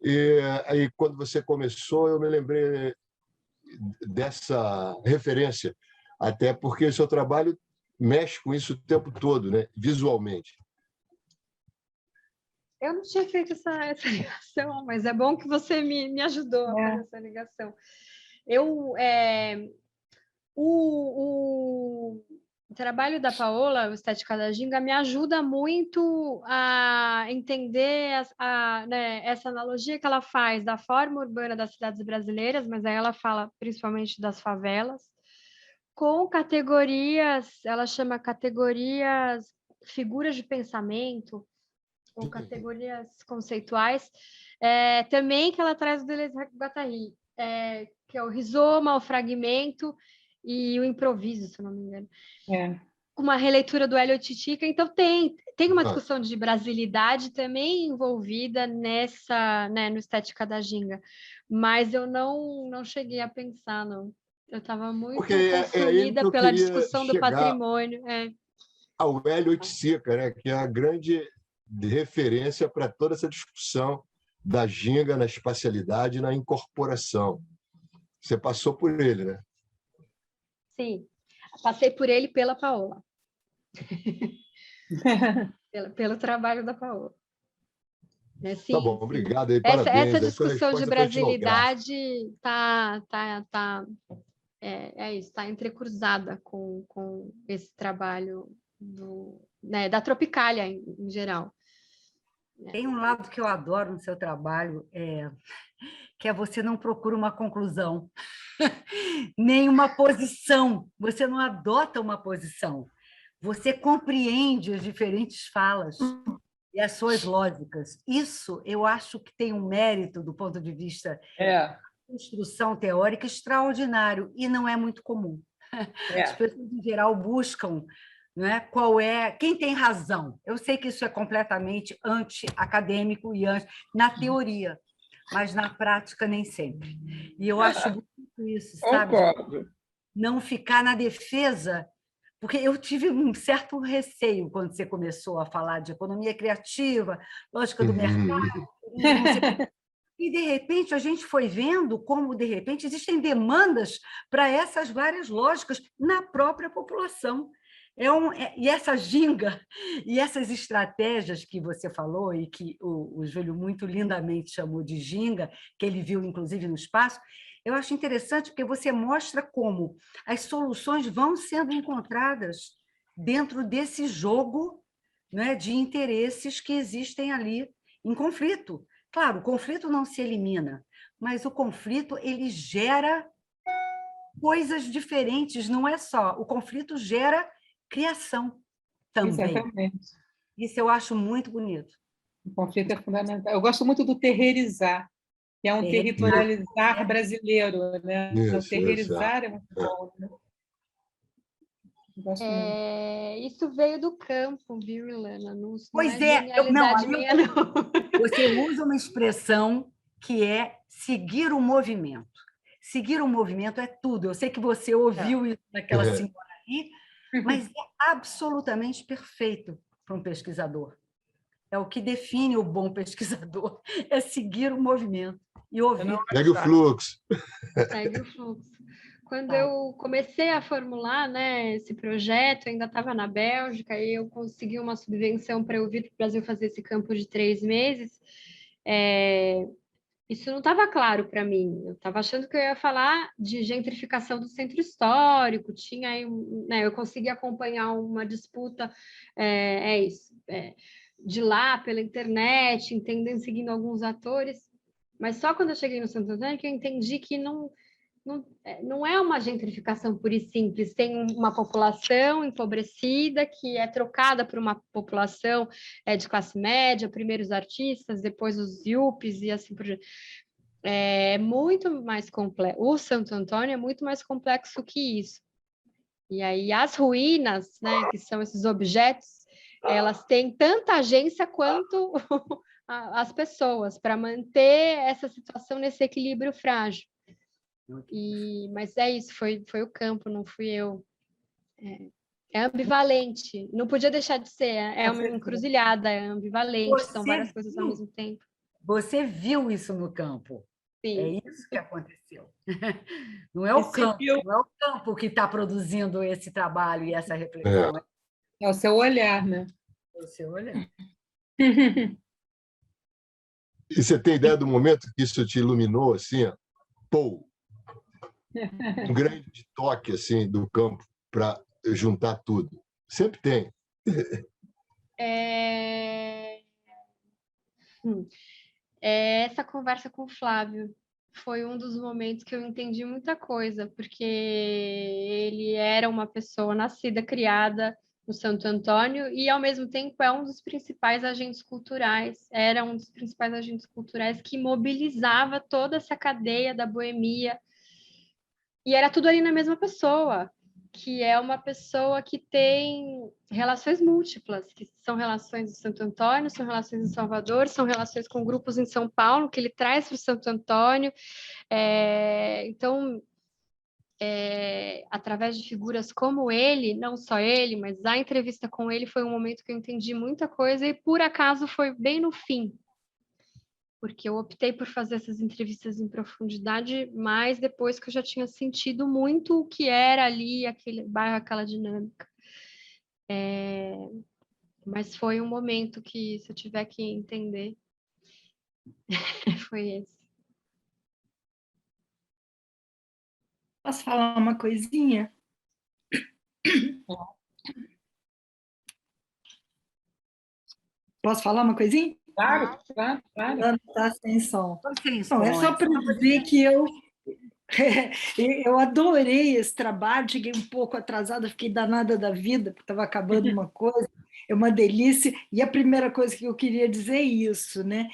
E aí, quando você começou, eu me lembrei dessa referência, até porque o seu trabalho mexe com isso o tempo todo, né? Visualmente. Eu não tinha feito essa ligação, mas é bom que você me ajudou a fazer essa ligação. O trabalho da Paola, o Estética da Ginga, me ajuda muito a entender né, essa analogia que ela faz da forma urbana das cidades brasileiras, mas aí ela fala principalmente das favelas, com categorias, ela chama categorias, figuras de pensamento, ou categorias conceituais, também que ela traz do Deleuze e Guattari, que é o rizoma, o fragmento e o improviso, se eu não me engano. Uma releitura do Hélio Titica, então tem uma discussão de brasilidade também envolvida nessa, né, no Estética da Ginga, mas eu não cheguei a pensar, não. Eu estava muito consumida pela discussão do patrimônio. Ao Hélio Titica, né, que é a grande referência para toda essa discussão da ginga na espacialidade e na incorporação. Você passou por ele, né? Sim, passei por ele pela Paola. pelo trabalho da Paola. Sim, tá bom, obrigado aí, parabéns. Essa discussão de brasilidade está entrecruzada com esse trabalho da Tropicália em geral. Tem um lado que eu adoro no seu trabalho, que é você não procura uma conclusão, nem uma posição, você não adota uma posição, você compreende as diferentes falas e as suas lógicas. Isso eu acho que tem um mérito do ponto de vista da construção teórica extraordinário e não é muito comum. As pessoas, em geral, buscam, né, quem tem razão. Eu sei que isso é completamente anti-acadêmico e na teoria, mas na prática nem sempre. E eu acho muito isso, sabe? Não ficar na defesa, porque eu tive um certo receio quando você começou a falar de economia criativa, lógica do mercado, e, de repente, a gente foi vendo como, de repente, existem demandas para essas várias lógicas na própria população. E essa ginga e essas estratégias que você falou e que o Júlio muito lindamente chamou de ginga, que ele viu, inclusive, no espaço, eu acho interessante porque você mostra como as soluções vão sendo encontradas dentro desse jogo, né, de interesses que existem ali em conflito. Claro, o conflito não se elimina, mas o conflito ele gera coisas diferentes, não é só. O conflito gera criação também. Exatamente. Isso eu acho muito bonito. O conflito é fundamental. Eu gosto muito do terreirizar, que é um territorializar brasileiro, né? O terreirizar é muito bom, né? Isso veio do campo, viu, Ilana? Pois você usa uma expressão que é seguir o movimento. Seguir o movimento é tudo. Eu sei que você ouviu isso daquela senhora ali, mas é absolutamente perfeito para um pesquisador. É o que define o bom pesquisador, é seguir o movimento e ouvir. Segue o fluxo. Segue o fluxo. Quando eu comecei a formular, né, esse projeto, eu ainda estava na Bélgica, e eu consegui uma subvenção para eu vir para o Brasil fazer esse campo de 3 meses. Isso não estava claro para mim. Eu estava achando que eu ia falar de gentrificação do centro histórico, tinha aí, né, eu consegui acompanhar uma disputa, de lá pela internet, entendendo, seguindo alguns atores, mas só quando eu cheguei no Santo Antônio que eu entendi que não é uma gentrificação pura e simples, tem uma população empobrecida que é trocada por uma população de classe média, primeiro os artistas, depois os yuppies e assim por diante. É muito mais complexo. O Santo Antônio é muito mais complexo que isso. E aí as ruínas, né, que são esses objetos, elas têm tanta agência quanto as pessoas para manter essa situação nesse equilíbrio frágil. Mas é isso, foi o campo, não fui eu. É ambivalente, não podia deixar de ser, é uma encruzilhada, é ambivalente, são várias coisas ao mesmo tempo. Você viu isso no campo. Sim. É isso que aconteceu. Não é o campo que está produzindo esse trabalho e essa reflexão. É o seu olhar, né? É o seu olhar. E você tem ideia do momento que isso te iluminou, assim, ó? Pô, um grande toque assim, do campo para juntar tudo? Sempre tem. Essa conversa com o Flávio foi um dos momentos que eu entendi muita coisa, porque ele era uma pessoa nascida, criada no Santo Antônio e, ao mesmo tempo, é um dos principais agentes culturais, era um dos principais agentes culturais que mobilizava toda essa cadeia da boemia, e era tudo ali na mesma pessoa, que é uma pessoa que tem relações múltiplas, que são relações em Santo Antônio, são relações em Salvador, são relações com grupos em São Paulo, que ele traz para o Santo Antônio. Então, através de figuras como ele, não só ele, mas a entrevista com ele foi um momento que eu entendi muita coisa, e por acaso foi bem no fim, porque eu optei por fazer essas entrevistas em profundidade, mas depois que eu já tinha sentido muito o que era ali, aquele bairro, aquela dinâmica. Mas foi um momento que, se eu tiver que entender, foi esse. Posso falar uma coisinha? Posso falar uma coisinha? Claro, claro, claro. Não está sem som. Sem Não, é só para dizer que eu adorei esse trabalho, cheguei um pouco atrasada, fiquei danada da vida, porque estava acabando uma coisa, é uma delícia, e a primeira coisa que eu queria dizer é isso, né?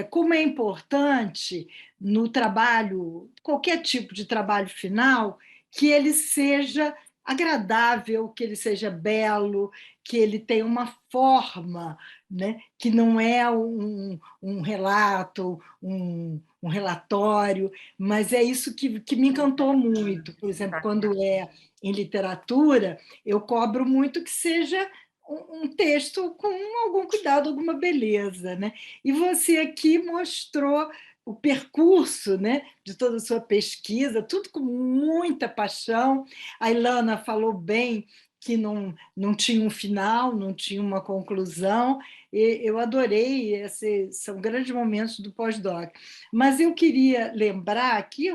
Como é importante no trabalho, qualquer tipo de trabalho final, que ele seja agradável, que ele seja belo, que ele tenha uma forma, né? Que não é um relato, um relatório, mas é isso que me encantou muito. Por exemplo, quando é em literatura, eu cobro muito que seja um texto com algum cuidado, alguma beleza, né? E você aqui mostrou o percurso, né, de toda a sua pesquisa, tudo com muita paixão. A Ilana falou bem que não tinha um final, não tinha uma conclusão. Eu adorei, são grandes momentos do pós-doc. Mas eu queria lembrar aqui,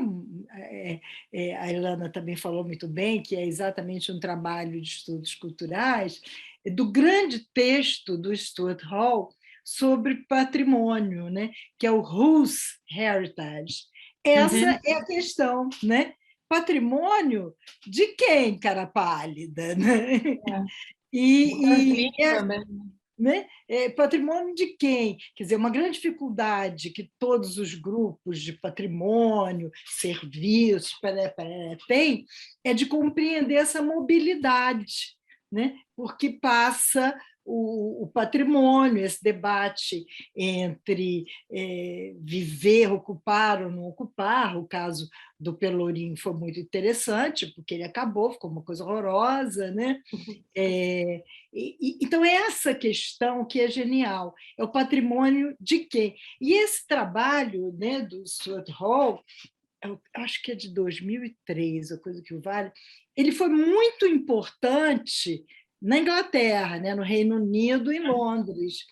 a Ilana também falou muito bem, que é exatamente um trabalho de estudos culturais, do grande texto do Stuart Hall sobre patrimônio, né? Que é o Whose Heritage. Essa é a questão, né? Patrimônio de quem, cara pálida? Né? Né? Patrimônio de quem? Quer dizer, uma grande dificuldade que todos os grupos de patrimônio, serviços, têm, é de compreender essa mobilidade, né? Porque passa o patrimônio, esse debate entre viver, ocupar ou não ocupar. O caso do Pelourinho foi muito interessante, porque ele acabou, ficou uma coisa horrorosa, né? Então, é essa questão que é genial, é o patrimônio de quem? E esse trabalho, né, do Stuart Hall, eu acho que é de 2003, a coisa que o vale, ele foi muito importante na Inglaterra, né, no Reino Unido e em Londres,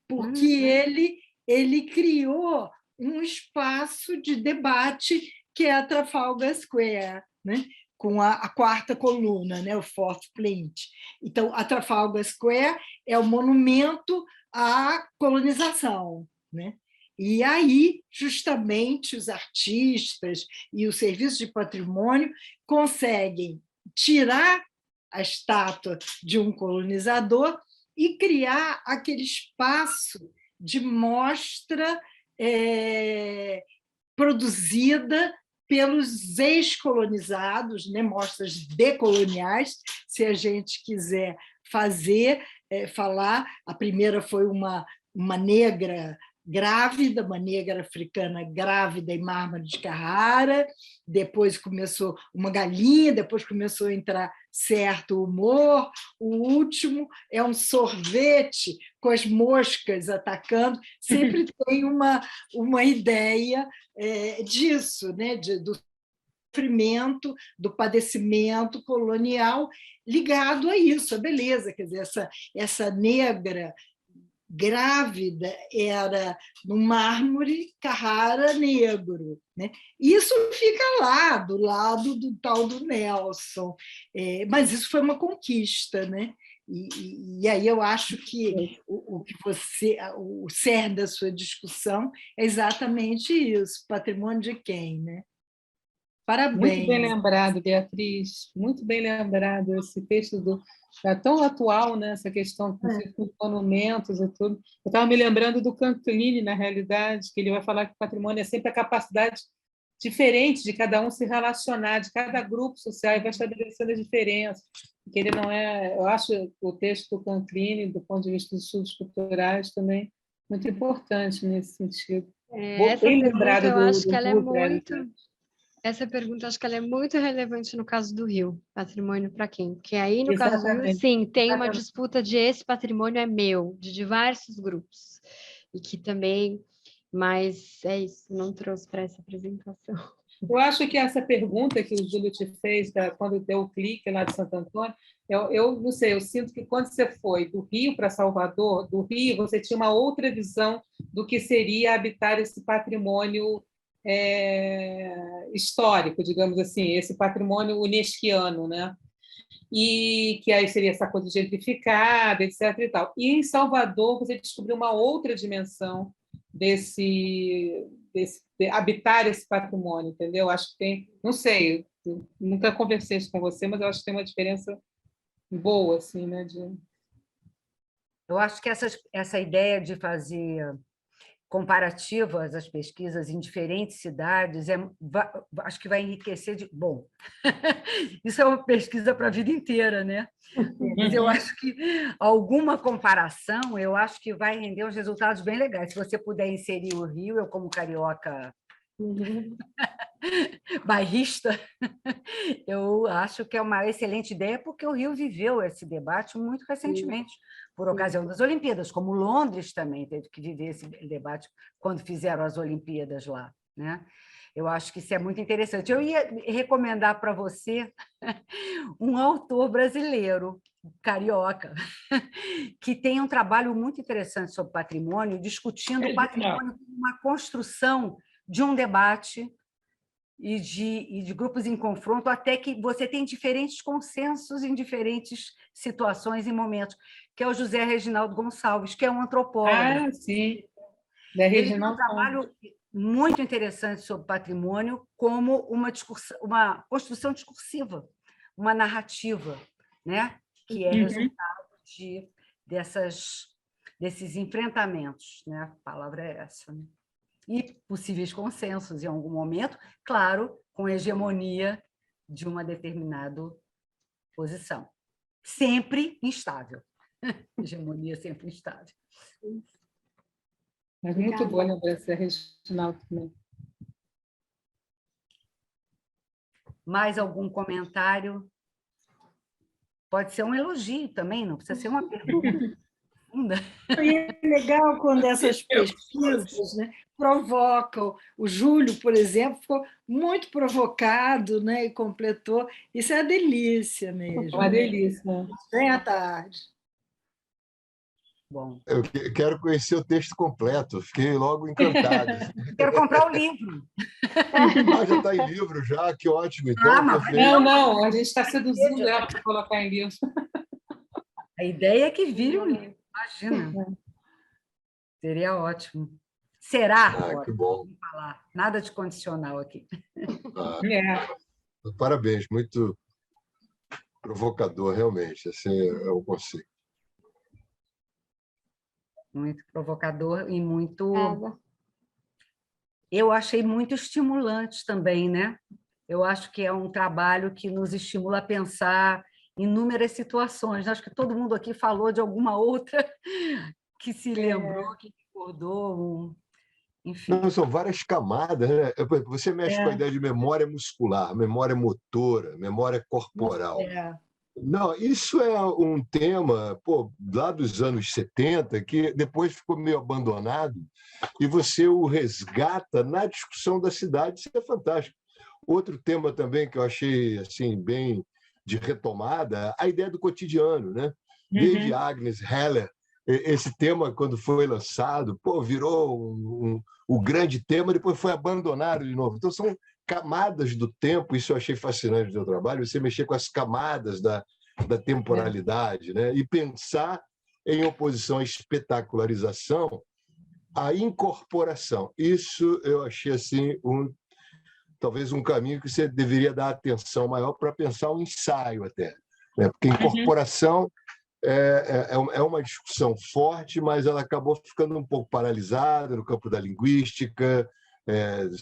porque ele criou um espaço de debate que é a Trafalgar Square, né, com a quarta coluna, né, o Fourth Plinth. Então, a Trafalgar Square é o monumento à colonização, né? E aí, justamente, os artistas e o serviço de patrimônio conseguem tirar a estátua de um colonizador e criar aquele espaço de mostra produzida pelos ex-colonizados, né? Mostras decoloniais, se a gente quiser falar. A primeira foi uma negra grávida, uma negra africana grávida em mármore de Carrara, depois começou uma galinha, depois começou a entrar certo humor, o último é um sorvete com as moscas atacando, sempre tem uma ideia disso, né? Do sofrimento, do padecimento colonial ligado a isso, a beleza, quer dizer, essa negra grávida era no mármore Carrara negro, né? Isso fica lá, do lado do tal do Nelson. Mas isso foi uma conquista, né? E aí eu acho que o cerne da sua discussão é exatamente isso, patrimônio de quem, né? Parabéns. Muito bem lembrado, Beatriz, muito bem lembrado esse texto é tão atual, né? Essa questão com monumentos e tudo. Eu estava me lembrando do Canclini, na realidade, que ele vai falar que o patrimônio é sempre a capacidade diferente de cada um se relacionar, de cada grupo social, e vai estabelecendo a diferença. Que ele não é, eu acho o texto do Canclini, do ponto de vista dos estudos culturais, também muito importante nesse sentido. Essa bem pergunta, lembrado eu acho que ela é Buber, muito... né? Essa pergunta, acho que ela é muito relevante no caso do Rio, patrimônio para quem? Porque aí, no caso do Rio, Exatamente. sim, tem uma Exatamente. disputa de esse patrimônio é meu, de diversos grupos. E que também, mas é isso, não trouxe para essa apresentação. Eu acho que essa pergunta que o Júlio te fez quando deu o clique lá de Santo Antônio, eu não sei, eu sinto que quando você foi do Rio para Salvador, do Rio você tinha uma outra visão do que seria habitar esse patrimônio histórico, digamos assim, esse patrimônio unesquiano, né? E que aí seria essa coisa gentrificada, etc. E tal. E em Salvador você descobriu uma outra dimensão de habitar esse patrimônio, entendeu? Acho que tem, não sei, nunca conversei isso com você, mas eu acho que tem uma diferença boa, assim, né? Eu acho que essa ideia de fazer comparativas às pesquisas em diferentes cidades, acho que vai enriquecer de... Bom, isso é uma pesquisa para a vida inteira, né? Mas eu acho que alguma comparação, eu acho que vai render uns resultados bem legais. Se você puder inserir o Rio, eu como carioca bairrista, eu acho que é uma excelente ideia, porque o Rio viveu esse debate muito recentemente, por ocasião das Olimpíadas, como Londres também teve que viver esse debate quando fizeram as Olimpíadas lá, né? Eu acho que isso é muito interessante. Eu ia recomendar para você um autor brasileiro, carioca, que tem um trabalho muito interessante sobre patrimônio, discutindo o patrimônio como uma construção de um debate e de grupos em confronto, até que você tem diferentes consensos em diferentes situações e momentos, que é o José Reginaldo Gonçalves, que é um antropólogo. Ah, sim. Ele tem um trabalho muito interessante sobre patrimônio como uma construção discursiva, uma narrativa, né? Que é resultado desses enfrentamentos, né? A palavra é essa, né? E possíveis consensos em algum momento, claro, com hegemonia de uma determinada posição. Sempre instável. Hegemonia sempre instável. Mas muito boa lembrança, Reginaldo, também. Mais algum comentário? Pode ser um elogio também, não precisa ser uma pergunta. E é legal quando essas pesquisas, né, provocam. O Júlio, por exemplo, ficou muito provocado, né, e completou. Isso é uma delícia mesmo. Uma delícia. Bem à tarde. Bom. Eu quero conhecer o texto completo, fiquei logo encantado. Quero comprar o livro. Já está em livro, já, que ótimo. Então, não, a gente está seduzindo ela para colocar em livro. A ideia é que vire um livro, imagina. Seria ótimo. Será? Que bom. Vamos falar. Nada de condicional aqui. Parabéns, muito provocador, realmente. Esse é o conceito. Muito provocador e muito... Eu achei muito estimulante também, né? Eu acho que é um trabalho que nos estimula a pensar inúmeras situações. Acho que todo mundo aqui falou de alguma outra que se lembrou, que recordou, enfim. Não, são várias camadas, né? Você mexe com a ideia de memória muscular, memória motora, memória corporal. Não, isso é um tema lá dos anos 70, que depois ficou meio abandonado, e você o resgata na discussão da cidade, isso é fantástico. Outro tema também que eu achei assim, bem de retomada, a ideia do cotidiano, né? Desde Agnes Heller, esse tema, quando foi lançado, pô, virou o grande tema, depois foi abandonado de novo. Então, são camadas do tempo, isso eu achei fascinante do teu trabalho, você mexer com as camadas da temporalidade, né? E pensar em oposição à espetacularização, a incorporação. Isso eu achei assim talvez um caminho que você deveria dar atenção maior para pensar um ensaio até, né? Porque incorporação é uma discussão forte, mas ela acabou ficando um pouco paralisada no campo da linguística,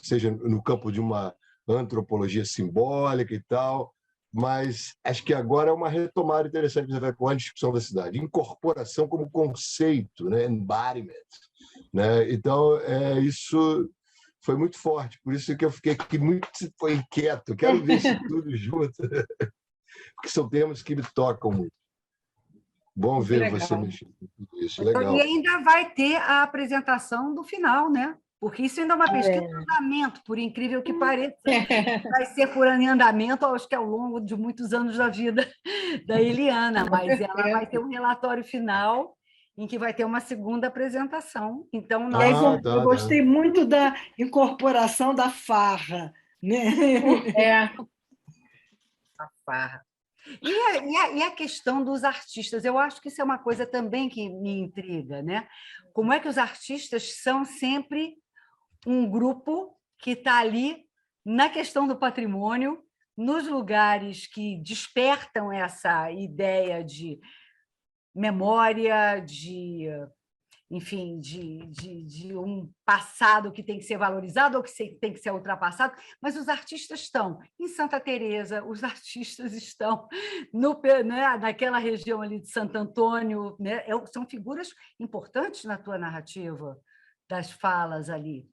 seja no campo de uma antropologia simbólica e tal, mas acho que agora é uma retomada interessante com a discussão da cidade. Incorporação como conceito, né? Embodiment. Né? Então, isso foi muito forte, por isso que eu fiquei aqui muito inquieto, quero ver isso tudo junto, porque são temas que me tocam muito. Bom ver você mexer com tudo isso, legal. E ainda vai ter a apresentação do final, né? Porque isso ainda é uma pesquisa em andamento, por incrível que pareça. Vai ser por em andamento, acho que ao longo de muitos anos da vida da Eliana, mas ela vai ter um relatório final em que vai ter uma segunda apresentação. Então, eu gostei muito da incorporação da farra, né? A farra. E a questão dos artistas, eu acho que isso é uma coisa também que me intriga, né? Como é que os artistas são sempre um grupo que está ali na questão do patrimônio, nos lugares que despertam essa ideia de memória, enfim, de um passado que tem que ser valorizado ou que tem que ser ultrapassado, mas os artistas estão em Santa Teresa, os artistas estão naquela região ali de Santo Antônio, né? São figuras importantes na tua narrativa, das falas ali.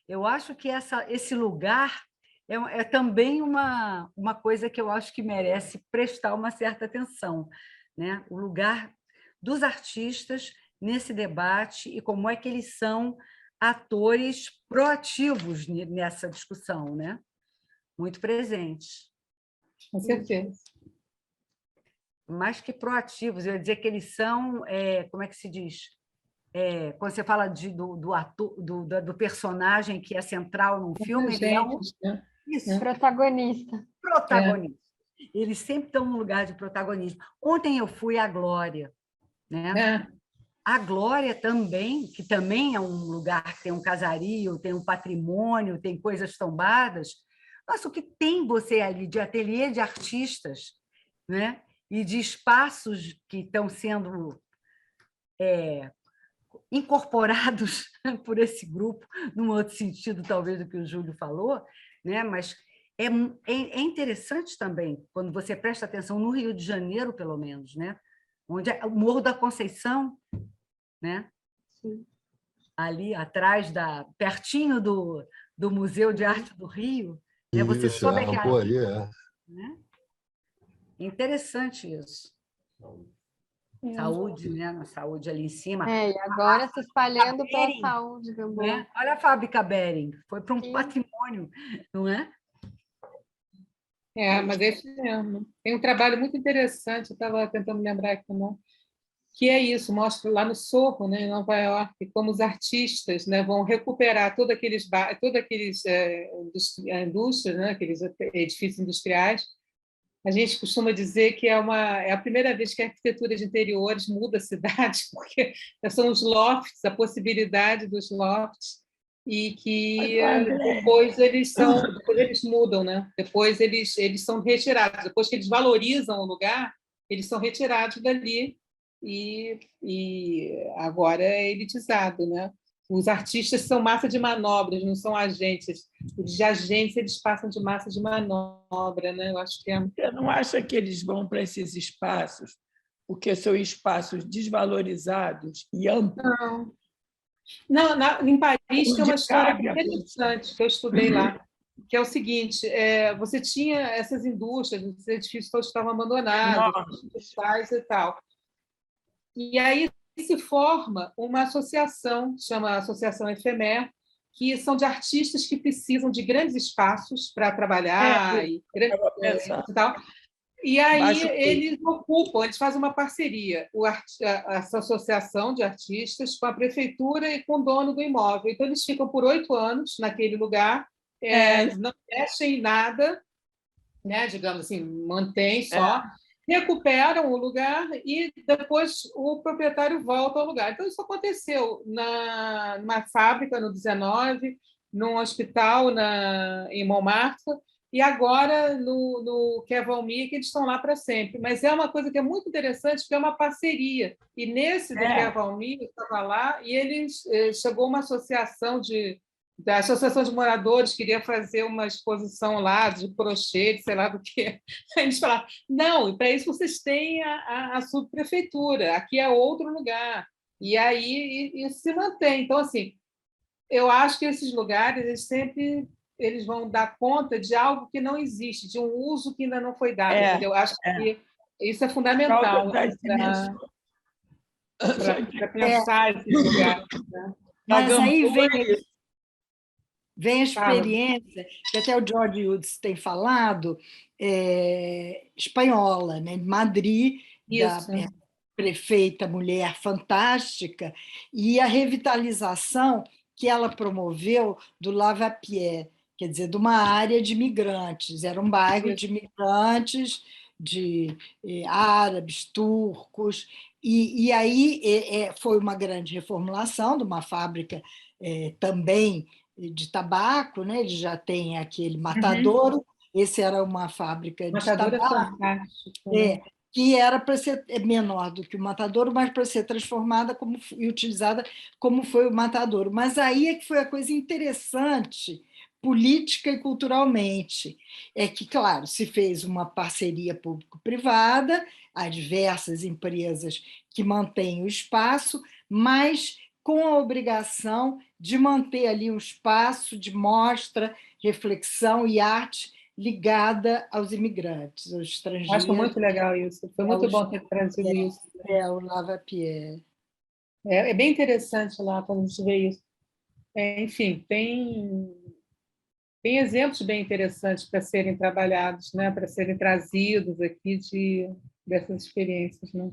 Eu acho que esse lugar é também uma coisa que eu acho que merece prestar uma certa atenção, né? O lugar dos artistas nesse debate e como é que eles são atores proativos nessa discussão, né? Muito presentes. Com certeza. Mais que proativos, eu ia dizer que eles são, como é que se diz? Quando você fala do personagem que é central no filme, ele é isso, protagonista. Protagonista. Eles sempre estão no lugar de protagonismo. Ontem eu fui à Glória, né? A Glória também, que também é um lugar que tem um casario, tem um patrimônio, tem coisas tombadas. Nossa, o que tem você ali de ateliê de artistas, né? E de espaços que estão sendo incorporados por esse grupo, num outro sentido, talvez, do que o Júlio falou, né? Mas é interessante também, quando você presta atenção no Rio de Janeiro, pelo menos, né? Onde é o Morro da Conceição, né? Sim. Ali atrás, pertinho do Museu de Arte do Rio, né? Você soube que ali, né? Interessante isso. Saúde, né? Na saúde ali em cima. E agora se espalhando pela saúde, Gamboa. Né? Olha a fábrica Bering, foi para um patrimônio, não é? Mas é isso mesmo. Tem um trabalho muito interessante, eu estava tentando lembrar aqui, não? Que é isso, mostra lá no Sorro, né, em Nova York, como os artistas, né, vão recuperar todos aqueles indústrias, né, aqueles edifícios industriais. A gente costuma dizer que é a primeira vez que a arquitetura de interiores muda a cidade, porque são os lofts, a possibilidade dos lofts, e que depois eles mudam, né? Depois eles são retirados, depois que eles valorizam o lugar, eles são retirados dali e agora é elitizado, né? Os artistas são massa de manobras, não são agentes. De agentes, eles passam de massa de manobra, né? Eu acho que Você não acha que eles vão para esses espaços porque são espaços desvalorizados e amplos? Não, em Paris tem uma história interessante que eu estudei lá, que é o seguinte: você tinha essas indústrias, os edifícios todos estavam abandonados, os e tal. E aí se forma uma associação, chama Associação Efemère, que são de artistas que precisam de grandes espaços para trabalhar e tal. E aí Baixo custo. eles ocupam, eles fazem uma parceria, essa associação de artistas com a prefeitura e com o dono do imóvel. Então, eles ficam por 8 anos naquele lugar, não mexem em nada, né? Digamos assim, mantém só, recuperam o lugar e depois o proprietário volta ao lugar. Então, isso aconteceu numa fábrica no 19, num hospital em Montmartre, e agora no Quai Valmy, que eles estão lá para sempre. Mas é uma coisa que é muito interessante, porque é uma parceria. E nesse do Quai Valmy, eu estava lá, e chegou uma associação da Associação de Moradores, queria fazer uma exposição lá de crochê, de sei lá do que. Eles falaram, não, para isso vocês têm a subprefeitura, aqui é outro lugar. E aí isso se mantém. Então, assim, eu acho que esses lugares, eles vão dar conta de algo que não existe, de um uso que ainda não foi dado. Entendeu? Eu acho que isso é fundamental para pensar esses lugares. Né? Mas aí vem a experiência, que até o George Woods tem falado, espanhola, né? De Madrid, da prefeita mulher fantástica, e a revitalização que ela promoveu do Lavapié, quer dizer, de uma área de imigrantes. Era um bairro de imigrantes, de árabes, turcos, e aí foi uma grande reformulação de uma fábrica também de tabaco, né? Ele já tem aquele Matadouro, esse era uma fábrica de Matadouro tabaco, é fantástico, que era para ser menor do que o Matadouro, mas para ser transformada e utilizada como foi o Matadouro. Mas aí é que foi a coisa interessante, política e culturalmente, é que, claro, se fez uma parceria público-privada, há diversas empresas que mantêm o espaço, mas com a obrigação de manter ali um espaço de mostra, reflexão e arte ligada aos imigrantes, aos estrangeiros. Acho muito legal isso. Foi muito bom ter trazido isso. O Lavapié. É bem interessante lá quando a gente vê isso. Enfim, tem exemplos bem interessantes para serem trabalhados, né? Para serem trazidos aqui dessas experiências. Né?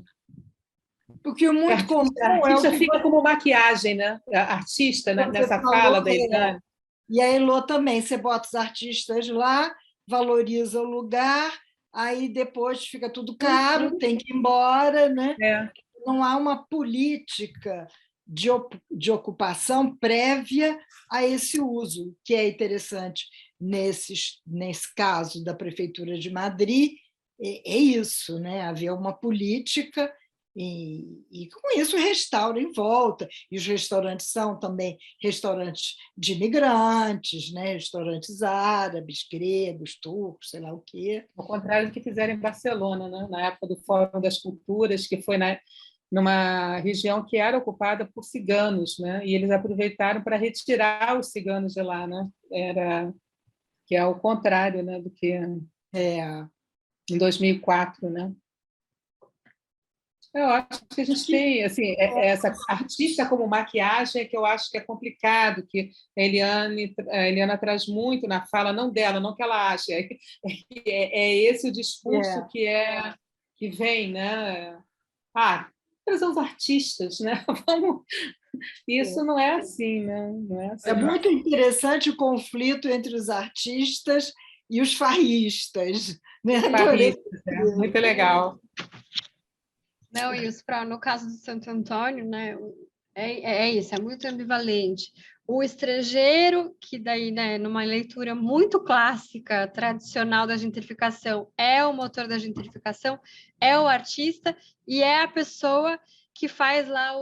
Porque o muito comum artista fica como maquiagem, né? Artista, né? Nessa fala da Eliane. E a Elô também, você bota os artistas lá, valoriza o lugar, aí depois fica tudo caro, tem que ir embora, né? Não há uma política de ocupação prévia a esse uso, que é interessante nesse caso da Prefeitura de Madrid, é isso, né? Havia uma política e com isso restaura em volta, e os restaurantes são também restaurantes de imigrantes, né? Restaurantes árabes, gregos, turcos, sei lá o quê. Ao contrário do que fizeram em Barcelona, né? Na época do Fórum das Culturas, que foi numa região que era ocupada por ciganos, né? E eles aproveitaram para retirar os ciganos de lá, né? Que é o contrário, né? Do que em 2004, né? Eu acho que a gente tem assim, essa artista como maquiagem, que eu acho que é complicado, que a Eliana traz muito na fala, não dela, não que ela ache, é esse o discurso que vem, né? Trazer os artistas, né? Isso não é assim, né? Não é assim. É muito interessante o conflito entre os artistas e os farristas. Né? Muito legal. Não, e no caso do Santo Antônio, né, isso, é muito ambivalente. O estrangeiro, que daí, né, numa leitura muito clássica, tradicional da gentrificação, é o motor da gentrificação, é o artista e é a pessoa que faz lá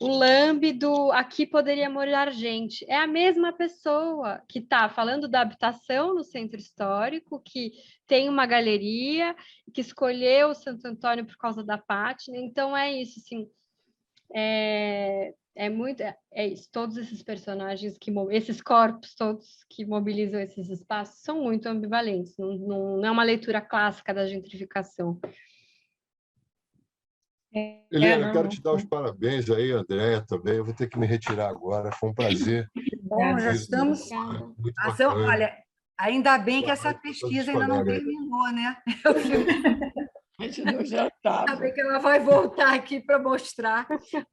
o lambe do aqui poderia morar gente. É a mesma pessoa que está falando da habitação no centro histórico, que tem uma galeria, que escolheu o Santo Antônio por causa da pátina. Então, é isso, assim, é isso. Todos esses personagens, esses corpos todos que mobilizam esses espaços são muito ambivalentes. Não é uma leitura clássica da gentrificação. Eliana, quero te dar os parabéns aí, Andréia, também. Eu vou ter que me retirar agora. Foi um prazer. Bom, já estamos. Muito Olha, Ainda bem que Boa essa noite a todos os pesquisa ainda não colegas. terminou, né? Eu fico A gente não já estava. sabendo que ela vai voltar aqui para mostrar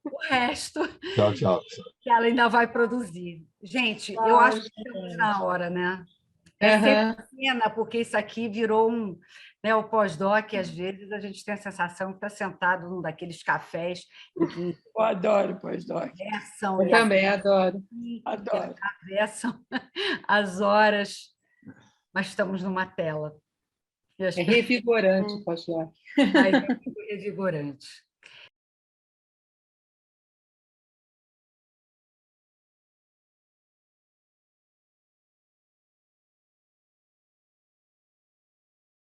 o resto Tchau, tchau. que ela ainda vai produzir. Gente, eu Ai, acho que estamos na hora, né? Aham. Sempre pena, porque isso aqui virou um, né, o pós-doc, às vezes a gente tem a sensação que está sentado num daqueles cafés em que Eu adoro pós-doc. conversam Eu também adoro. e Adoro. atravessam as horas, mas estamos numa tela. E as É revigorante o pós-doc. Ai, é muito revigorante.